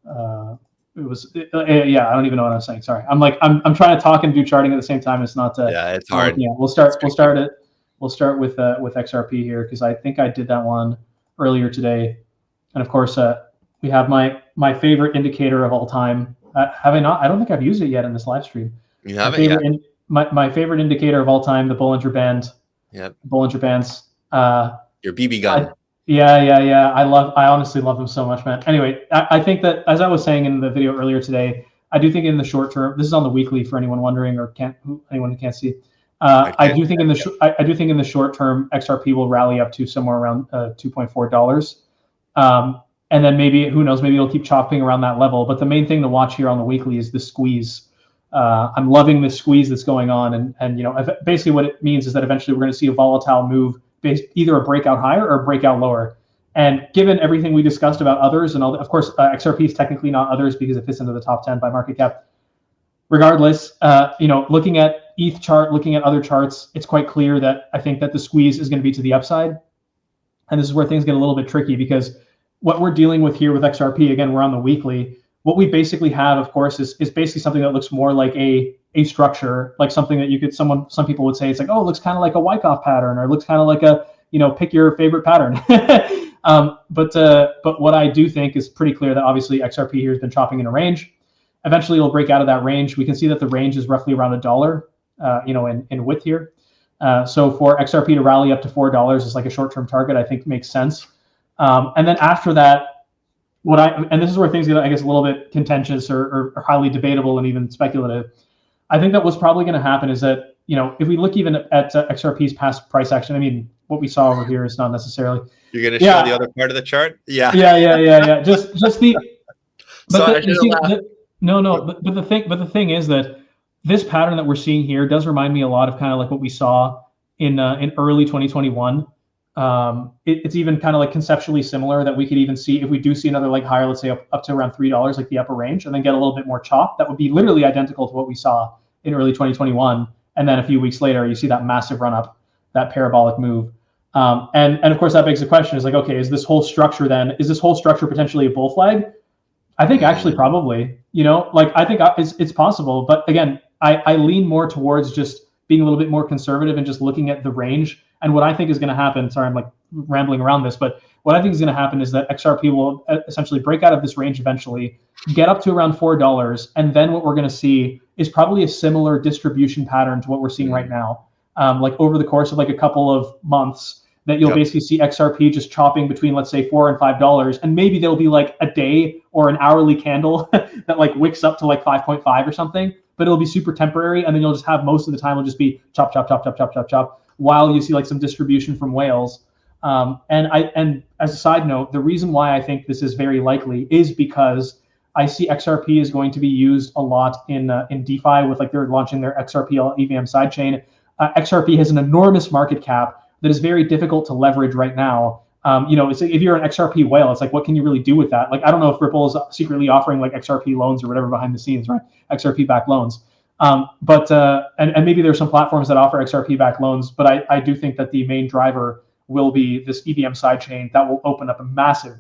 Yeah, I don't even know what I'm saying. Sorry, I'm trying to talk and do charting at the same time. It's not. Yeah, it's hard. Yeah, we'll start with XRP here, because I think I did that one earlier today, and of course we have my favorite indicator of all time. Have I not? I don't think I've used it yet in this live stream. You haven't yet. My favorite indicator of all time, the Bollinger Band. Yep. Bollinger Bands. Your BB gun. Yeah. I honestly love them so much, man. Anyway, I think that, as I was saying in the video earlier today, I do think in the short term, this is on the weekly for anyone wondering, or anyone who can't see. I do think in the short term, XRP will rally up to somewhere around $2.4. And then maybe, who knows, maybe it'll keep chopping around that level. But the main thing to watch here on the weekly is the squeeze. I'm loving the squeeze that's going on, and basically what it means is that eventually we're going to see a volatile move, either a breakout higher or a breakout lower. And given everything we discussed about others, and of course XRP is technically not others because it fits into the top 10 by market cap. Regardless, looking at ETH chart, looking at other charts, it's quite clear that I think that the squeeze is going to be to the upside. And this is where things get a little bit tricky, because what we're dealing with here with XRP, again, we're on the weekly. What we basically have, of course, is basically something that looks more like a structure, like something that some people would say, it's like, oh, it looks kind of like a Wyckoff pattern, or it looks kind of like a, pick your favorite pattern. But what I do think is pretty clear that obviously XRP here has been chopping in a range. Eventually it'll break out of that range. We can see that the range is roughly around $1, in width here. So for XRP to rally up to $4 is like a short-term target, I think makes sense. And then after that, and this is where things get, I guess, a little bit contentious or highly debatable and even speculative. I think that what's probably going to happen is that, if we look even at XRP's past price action, I mean, what we saw over here is not necessarily. You're going to show the other part of the chart? Yeah. Yeah. Just the. But So but the thing is that this pattern that we're seeing here does remind me a lot of kind of like what we saw in early 2021. It's even kind of like conceptually similar, that we could even see, if we do see another leg higher, let's say up to around $3, like the upper range, and then get a little bit more chop, that would be literally identical to what we saw in early 2021. And then a few weeks later, you see that massive run up, that parabolic move. And of course that begs the question, is like, okay, is this whole structure potentially a bull flag? I think actually probably, I think it's possible. But again, I lean more towards just being a little bit more conservative and just looking at the range. And what I think is going to happen, sorry, I'm rambling around this, but what I think is going to happen is that XRP will essentially break out of this range eventually, get up to around $4. And then what we're going to see is probably a similar distribution pattern to what we're seeing right now. Over the course of a couple of months, that you'll basically see XRP just chopping between, let's say, $4 and $5. And maybe there'll be a day or an hourly candle that wicks up to 5.5 or something, but it'll be super temporary. And then you'll just have, most of the time will just be chop, chop, chop, chop, chop, chop, chop, while you see some distribution from whales. And as a side note, the reason why I think this is very likely is because I see XRP is going to be used a lot in DeFi, with they're launching their XRP EVM sidechain. XRP has an enormous market cap that is very difficult to leverage right now. It's if you're an XRP whale, it's what can you really do with that? I don't know if Ripple is secretly offering XRP loans or whatever behind the scenes, right? XRP backed loans. But maybe there's some platforms that offer XRP backed loans, but I do think that the main driver will be this EVM sidechain that will open up a massive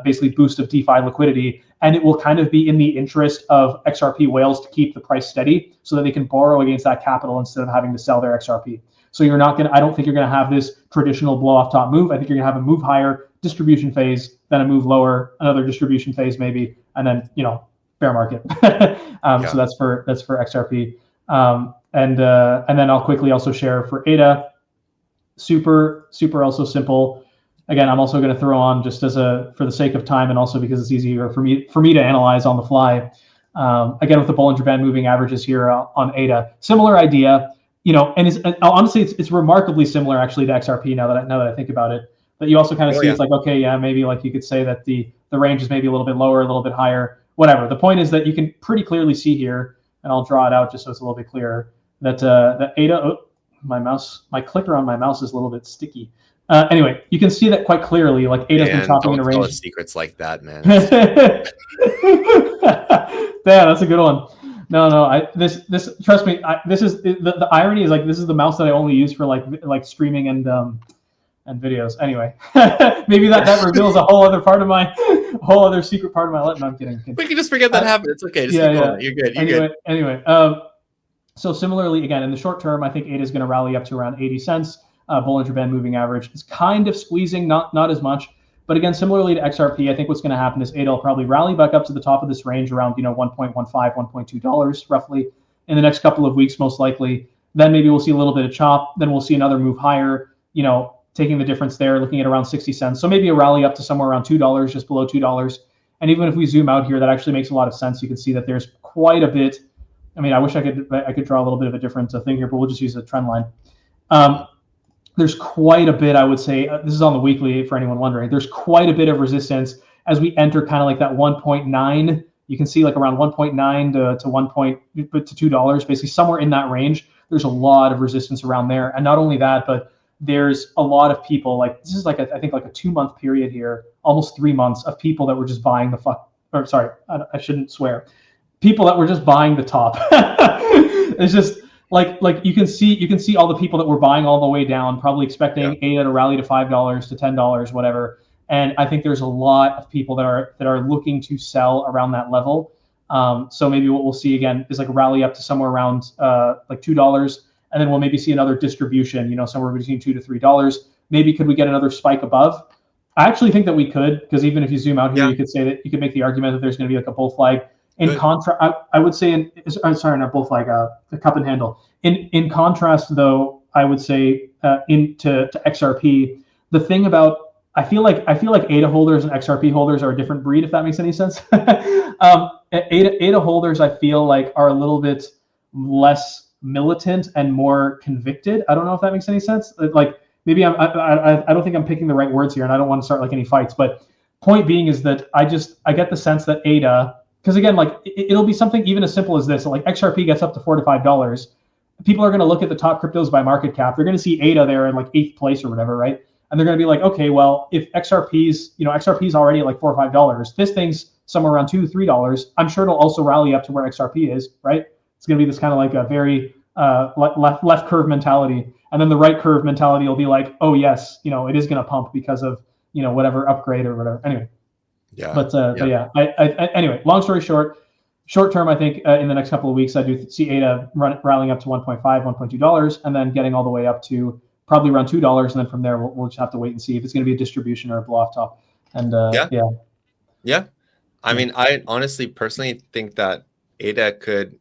basically boost of DeFi liquidity. And it will kind of be in the interest of XRP whales to keep the price steady so that they can borrow against that capital instead of having to sell their XRP. So you're not going to, I don't think you're going to have this traditional blow off top move. I think you're going to have a move higher, distribution phase, then a move lower, another distribution phase maybe, and then, bear market. So that's for XRP. And then I'll quickly also share for ADA. Super also simple. Again, I'm also going to throw on just for the sake of time and also because it's easier for me to analyze on the fly. Again, with the Bollinger Band moving averages here on ADA, similar idea, and honestly, it's remarkably similar actually to XRP now that I think about it. But you also kind of see it's like, okay, yeah, maybe like you could say that the range is maybe a little bit lower, a little bit higher, whatever. The point is that you can pretty clearly see here, and I'll draw it out just so it's a little bit clearer, that ADA, my clicker on my mouse is a little bit sticky. Anyway, you can see that quite clearly. Like ADA's been chopping in a range. Secrets like that, man. Damn, that's a good one. No. This trust me. This is the irony is like this is the mouse that I only use for like streaming and videos. Anyway, maybe that reveals a whole other secret part of my life. No, I'm kidding. We can just forget that happened. It's okay. Just keep going. You're good. You're good. Anyway, so similarly, again, in the short term, I think ADA is going to rally up to around 80 cents. Bollinger Band moving average is kind of squeezing, not as much. But again, similarly to XRP, I think what's going to happen is ADA will probably rally back up to the top of this range around $1.15, $1.2 roughly in the next couple of weeks, most likely. Then maybe we'll see a little bit of chop. Then we'll see another move higher, taking the difference there, looking at around 60 cents. So maybe a rally up to somewhere around $2, just below $2. And even if we zoom out here, that actually makes a lot of sense. You can see that there's quite a bit. I mean, I wish I could draw a little bit of a different thing here, but we'll just use a trend line. There's quite a bit, I would say, this is on the weekly for anyone wondering, there's quite a bit of resistance as we enter kind of like that 1.9. You can see like around 1.9 to $2, basically somewhere in that range. There's a lot of resistance around there. And not only that, but there's a lot of people, like this is like I think like a 2-month period here, almost 3 months of people that were just buying I shouldn't swear. People that were just buying the top. It's just, like you can see all the people that were buying all the way down, probably expecting ADA to rally to $5 to $10, whatever. And I think there's a lot of people that are looking to sell around that level. So maybe what we'll see again is like a rally up to somewhere around like $2, and then we'll maybe see another distribution, somewhere between $2 to $3. Maybe could we get another spike above? I actually think that we could, because even if you zoom out here, you could say that you could make the argument that there's going to be like a bull flag. In contrast, I would say, not bull flag, the cup and handle. In contrast, though, I would say to XRP, the thing about I feel like ADA holders and XRP holders are a different breed, if that makes any sense. ADA holders, I feel like, are a little bit less militant and more convicted. I don't know if that makes any sense. Like maybe I don't think I'm picking the right words here, and I don't want to start like any fights. But point being is that I get the sense that ADA. Because again, like it'll be something even as simple as this. So like XRP gets up to $4 to $5. People are going to look at the top cryptos by market cap. They're going to see ADA there in like 8th place or whatever, right? And they're going to be like, okay, well, if XRP's already at like $4 or $5, this thing's somewhere around $2 to $3. I'm sure it'll also rally up to where XRP is, right? It's going to be this kind of like a very left curve mentality, and then the right curve mentality will be like, oh yes, it is going to pump because of whatever upgrade or whatever. Anyway. Yeah. But yeah, anyway, long story short term, I think in the next couple of weeks, I do see ADA rallying up to $1.5, $1.2, and then getting all the way up to probably around $2. And then from there, we'll just have to wait and see if it's going to be a distribution or a blow off top. And yeah. I mean, I honestly, personally think that ADA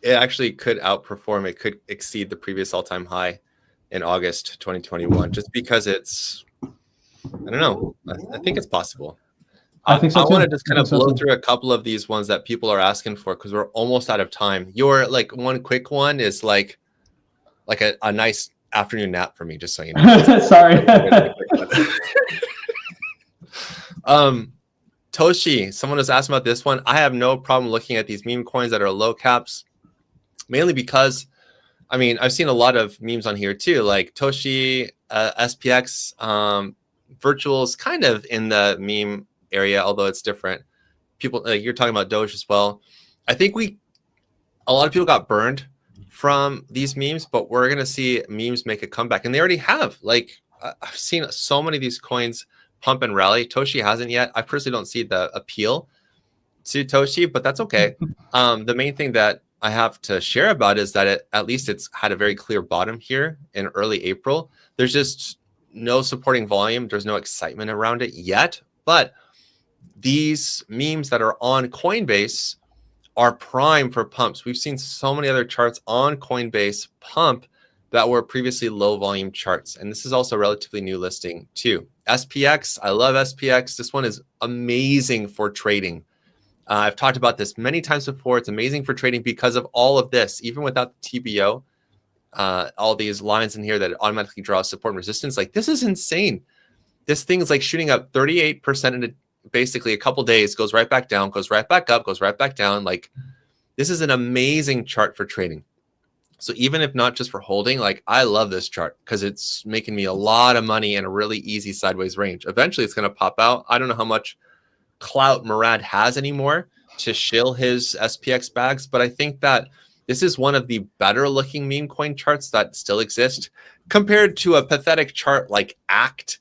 actually could outperform. It could exceed the previous all-time high in August 2021, just because I don't know. I think it's possible. I think so too. I want to just kind of blow through a couple of these ones that people are asking for because we're almost out of time. Your like one quick one is like a nice afternoon nap for me, just so you know. Sorry. Toshi, someone was asking about this one. I have no problem looking at these meme coins that are low caps, mainly because, I mean, I've seen a lot of memes on here too, like Toshi, SPX, Virtual's kind of in the meme area, although it's different. People, like you're talking about Doge as well. I think a lot of people got burned from these memes, but we're going to see memes make a comeback, and they already have. Like I've seen so many of these coins pump and rally. Toshi hasn't yet. I personally don't see the appeal to Toshi, but that's okay. The main thing that I have to share about is that at least it's had a very clear bottom here in early April. There's just no supporting volume. There's no excitement around it yet, but these memes that are on Coinbase are prime for pumps. We've seen so many other charts on Coinbase pump that were previously low volume charts. And this is also a relatively new listing too. SPX, I love SPX. This one is amazing for trading. I've talked about this many times before. It's amazing for trading because of all of this, even without the TBO, all these lines in here that automatically draw support and resistance. Like, this is insane. This thing is like shooting up 38% in basically a couple days, goes right back down, goes right back up, goes right back down. Like, this is an amazing chart for trading. So even if not just for holding, like, I love this chart because it's making me a lot of money in a really easy sideways range. Eventually it's going to pop out. I don't know how much clout Murad has anymore to shill his SPX bags, but I think that this is one of the better looking meme coin charts that still exist compared to a pathetic chart like ACT,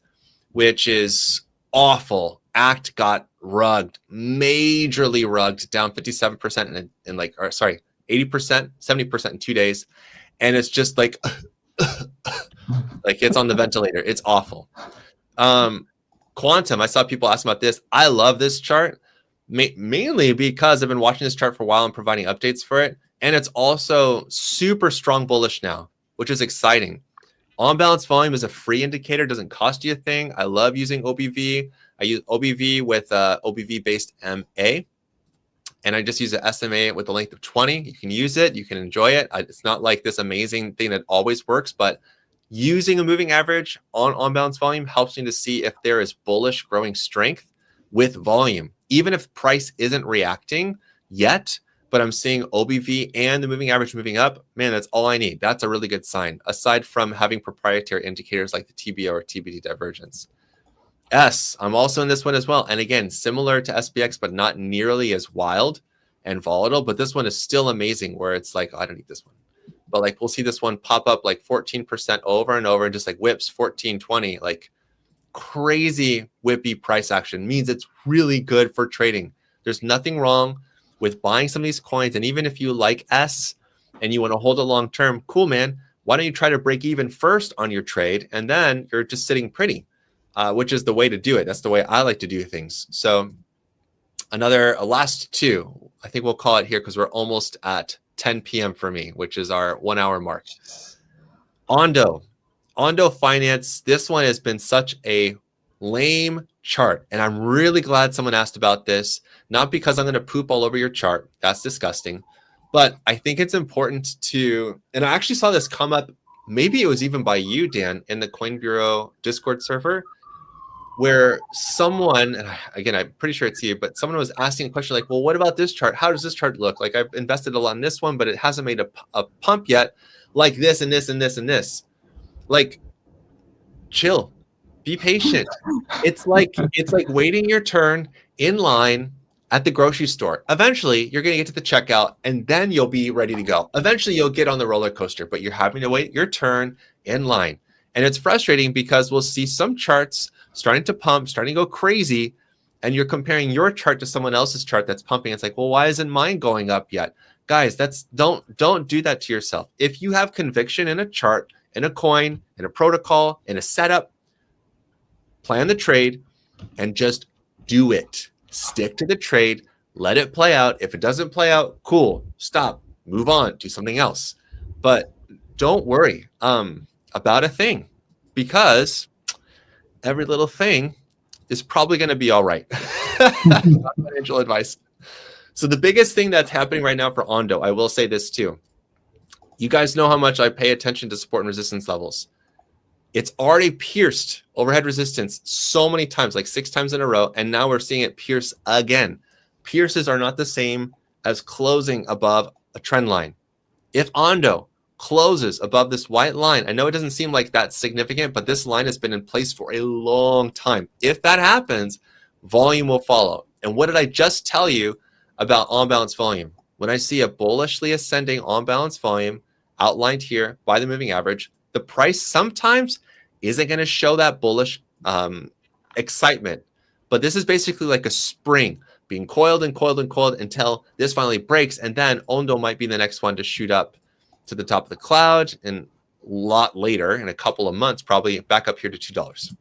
which is awful. ACT got rugged, majorly rugged, down 57% in like, or sorry, 80%, 70% in 2 days. And it's just like, like it's on the ventilator. It's awful. Quantum, I saw people ask about this. I love this chart, mainly because I've been watching this chart for a while and providing updates for it. And it's also super strong bullish now, which is exciting. On balance volume is a free indicator, doesn't cost you a thing. I love using OBV. I use OBV with OBV based MA. And I just use an SMA with a length of 20. You can use it. You can enjoy it. It's not like this amazing thing that always works, but using a moving average on balance volume helps me to see if there is bullish growing strength with volume, even if price isn't reacting yet, but I'm seeing OBV and the moving average moving up. Man, that's all I need. That's a really good sign, aside from having proprietary indicators like the TBO or TBD divergence. I'm also in this one as well. And again, similar to SPX, but not nearly as wild and volatile. But this one is still amazing where it's like, oh, I don't need this one. But like, we'll see this one pop up like 14% over and over and just like whips 14, 20, like crazy whippy price action means it's really good for trading. There's nothing wrong with buying some of these coins. And even if you like S and you want to hold it long term, cool, man. Why don't you try to break even first on your trade? And then you're just sitting pretty. Which is the way to do it. That's the way I like to do things. So a last two, I think we'll call it here because we're almost at 10 p.m. for me, which is our 1 hour mark. Ondo Finance. This one has been such a lame chart. And I'm really glad someone asked about this, not because I'm going to poop all over your chart. That's disgusting. But I think it's important to, and I actually saw this come up, maybe it was even by you, Dan, in the Coin Bureau Discord server, where someone, and again, I'm pretty sure it's you, but someone was asking a question like, well, what about this chart? How does this chart look? Like, I've invested a lot in this one, but it hasn't made a pump yet, like this and this and this and this. Like, chill, be patient. It's like waiting your turn in line at the grocery store. Eventually, you're going to get to the checkout, and then you'll be ready to go. Eventually, you'll get on the roller coaster, but you're having to wait your turn in line. And it's frustrating because we'll see some charts starting to pump, starting to go crazy, and you're comparing your chart to someone else's chart that's pumping. It's like, well, why isn't mine going up yet? Guys, don't do that to yourself. If you have conviction in a chart, in a coin, in a protocol, in a setup, plan the trade and just do it. Stick to the trade, let it play out. If it doesn't play out, cool, stop, move on, do something else. But don't worry about a thing, because every little thing is probably going to be all right. Not financial advice. So the biggest thing that's happening right now for Ondo, I will say this too. You guys know how much I pay attention to support and resistance levels. It's already pierced overhead resistance so many times, like 6 times in a row, and now we're seeing it pierce again. Pierces are not the same as closing above a trend line. If Ondo closes above this white line, I know it doesn't seem like that's significant, but this line has been in place for a long time. If that happens, volume will follow. And what did I just tell you about on-balance volume? When I see a bullishly ascending on-balance volume outlined here by the moving average, the price sometimes isn't going to show that bullish excitement. But this is basically like a spring being coiled and coiled and coiled until this finally breaks. And then Ondo might be the next one to shoot up to the top of the cloud, and a lot later, in a couple of months, probably back up here to $2.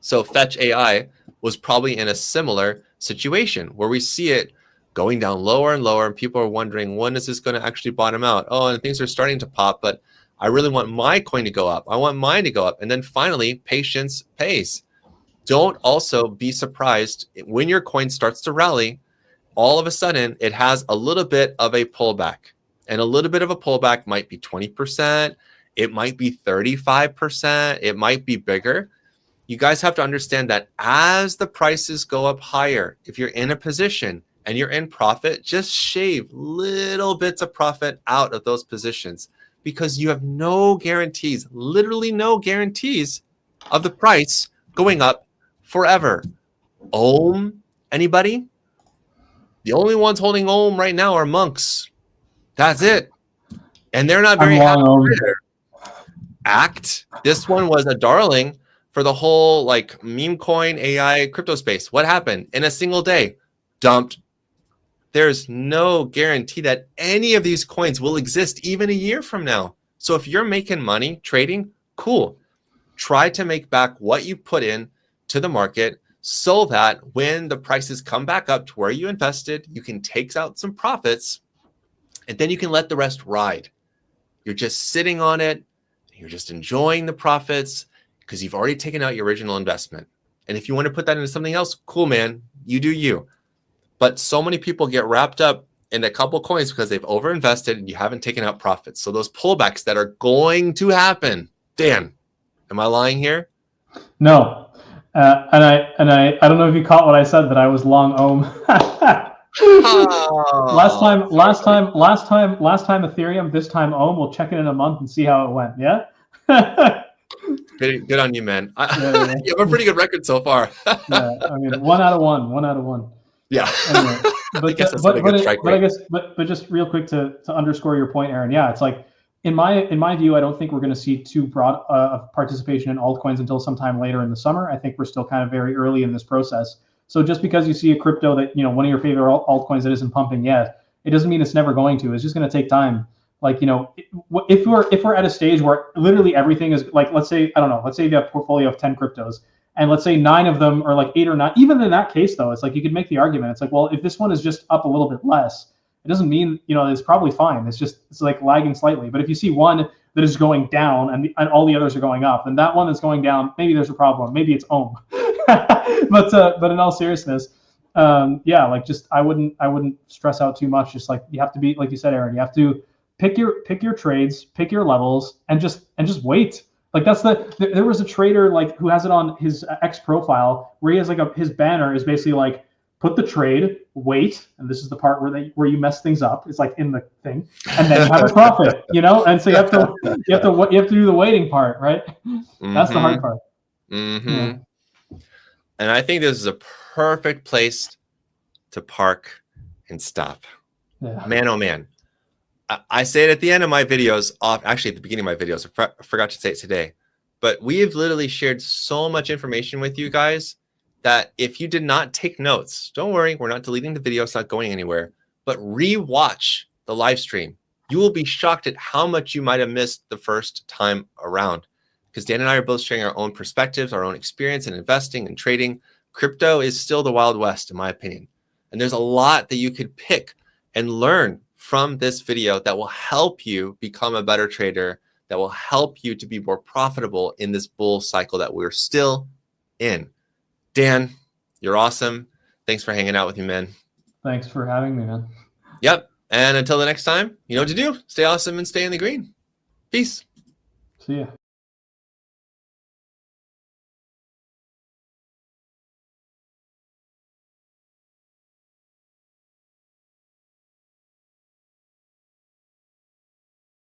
So Fetch AI was probably in a similar situation where we see it going down lower and lower, and people are wondering, when is this going to actually bottom out? Oh, and things are starting to pop, but I really want my coin to go up. I want mine to go up. And then finally, patience pays. Don't also be surprised when your coin starts to rally, all of a sudden it has a little bit of a pullback. And a little bit of a pullback might be 20%, it might be 35%, it might be bigger. You guys have to understand that as the prices go up higher, if you're in a position and you're in profit, just shave little bits of profit out of those positions, because you have no guarantees, literally no guarantees of the price going up forever. Ohm, anybody? The only ones holding Ohm right now are monks. That's it. And they're not very happy either. Act. This one was a darling for the whole like meme coin AI crypto space. What happened? In a single day, dumped. There's no guarantee that any of these coins will exist even a year from now. So if you're making money trading, cool. Try to make back what you put in to the market so that when the prices come back up to where you invested, you can take out some profits, and then you can let the rest ride. You're just sitting on it. You're just enjoying the profits because you've already taken out your original investment. And if you want to put that into something else, cool, man, you do you. But so many people get wrapped up in a couple coins because they've overinvested and you haven't taken out profits. So those pullbacks that are going to happen, Dan, am I lying here? No. And I don't know if you caught what I said, that I was long Ohm. Last time Ethereum, this time Ohm. We'll check it in a month and see how it went. Yeah. Good on you, man. You have a pretty good record so far. Yeah, I mean, 1 out of 1. 1 out of 1. Yeah. Anyway, but I guess that's a good strike rate. But just real quick to underscore your point, Aaron. Yeah, it's like in my view, I don't think we're going to see too broad participation in altcoins until sometime later in the summer. I think we're still kind of very early in this process. So just because you see a crypto that, one of your favorite altcoins that isn't pumping yet, it doesn't mean it's never going to. It's just going to take time. Like, if we're at a stage where literally everything is like, let's say you have a portfolio of 10 cryptos, and let's say 9 of them are like 8 or 9. Even in that case, though, it's like you could make the argument. It's like, well, if this one is just up a little bit less, it doesn't mean, it's probably fine. It's like lagging slightly. But if you see one that is going down and all the others are going up, then that one that's going down, maybe there's a problem. Maybe it's Ohm. but in all seriousness, I wouldn't stress out too much. Just like you have to be, like you said, Aaron, you have to pick your trades, pick your levels, and just wait. Like there was a trader like who has it on his X profile where he has like his banner is basically like, put the trade, wait, and this is the part where you mess things up. It's like in the thing, and then you have a profit, And so you have to do the waiting part, right? Mm-hmm. That's the hard part. Mm-hmm. Yeah. And I think this is a perfect place to park and stop. Yeah. Man, oh man. I say it at the end of my videos, actually at the beginning of my videos. I forgot to say it today, but we've literally shared so much information with you guys that if you did not take notes, don't worry, we're not deleting the video, it's not going anywhere, but re-watch the live stream. You will be shocked at how much you might have missed the first time around, because Dan and I are both sharing our own perspectives, our own experience in investing and trading. Crypto is still the Wild West, in my opinion. And there's a lot that you could pick and learn from this video that will help you become a better trader, that will help you to be more profitable in this bull cycle that we're still in. Dan, you're awesome. Thanks for hanging out with me, man. Thanks for having me, man. Yep. And until the next time, you know what to do. Stay awesome and stay in the green. Peace. See ya.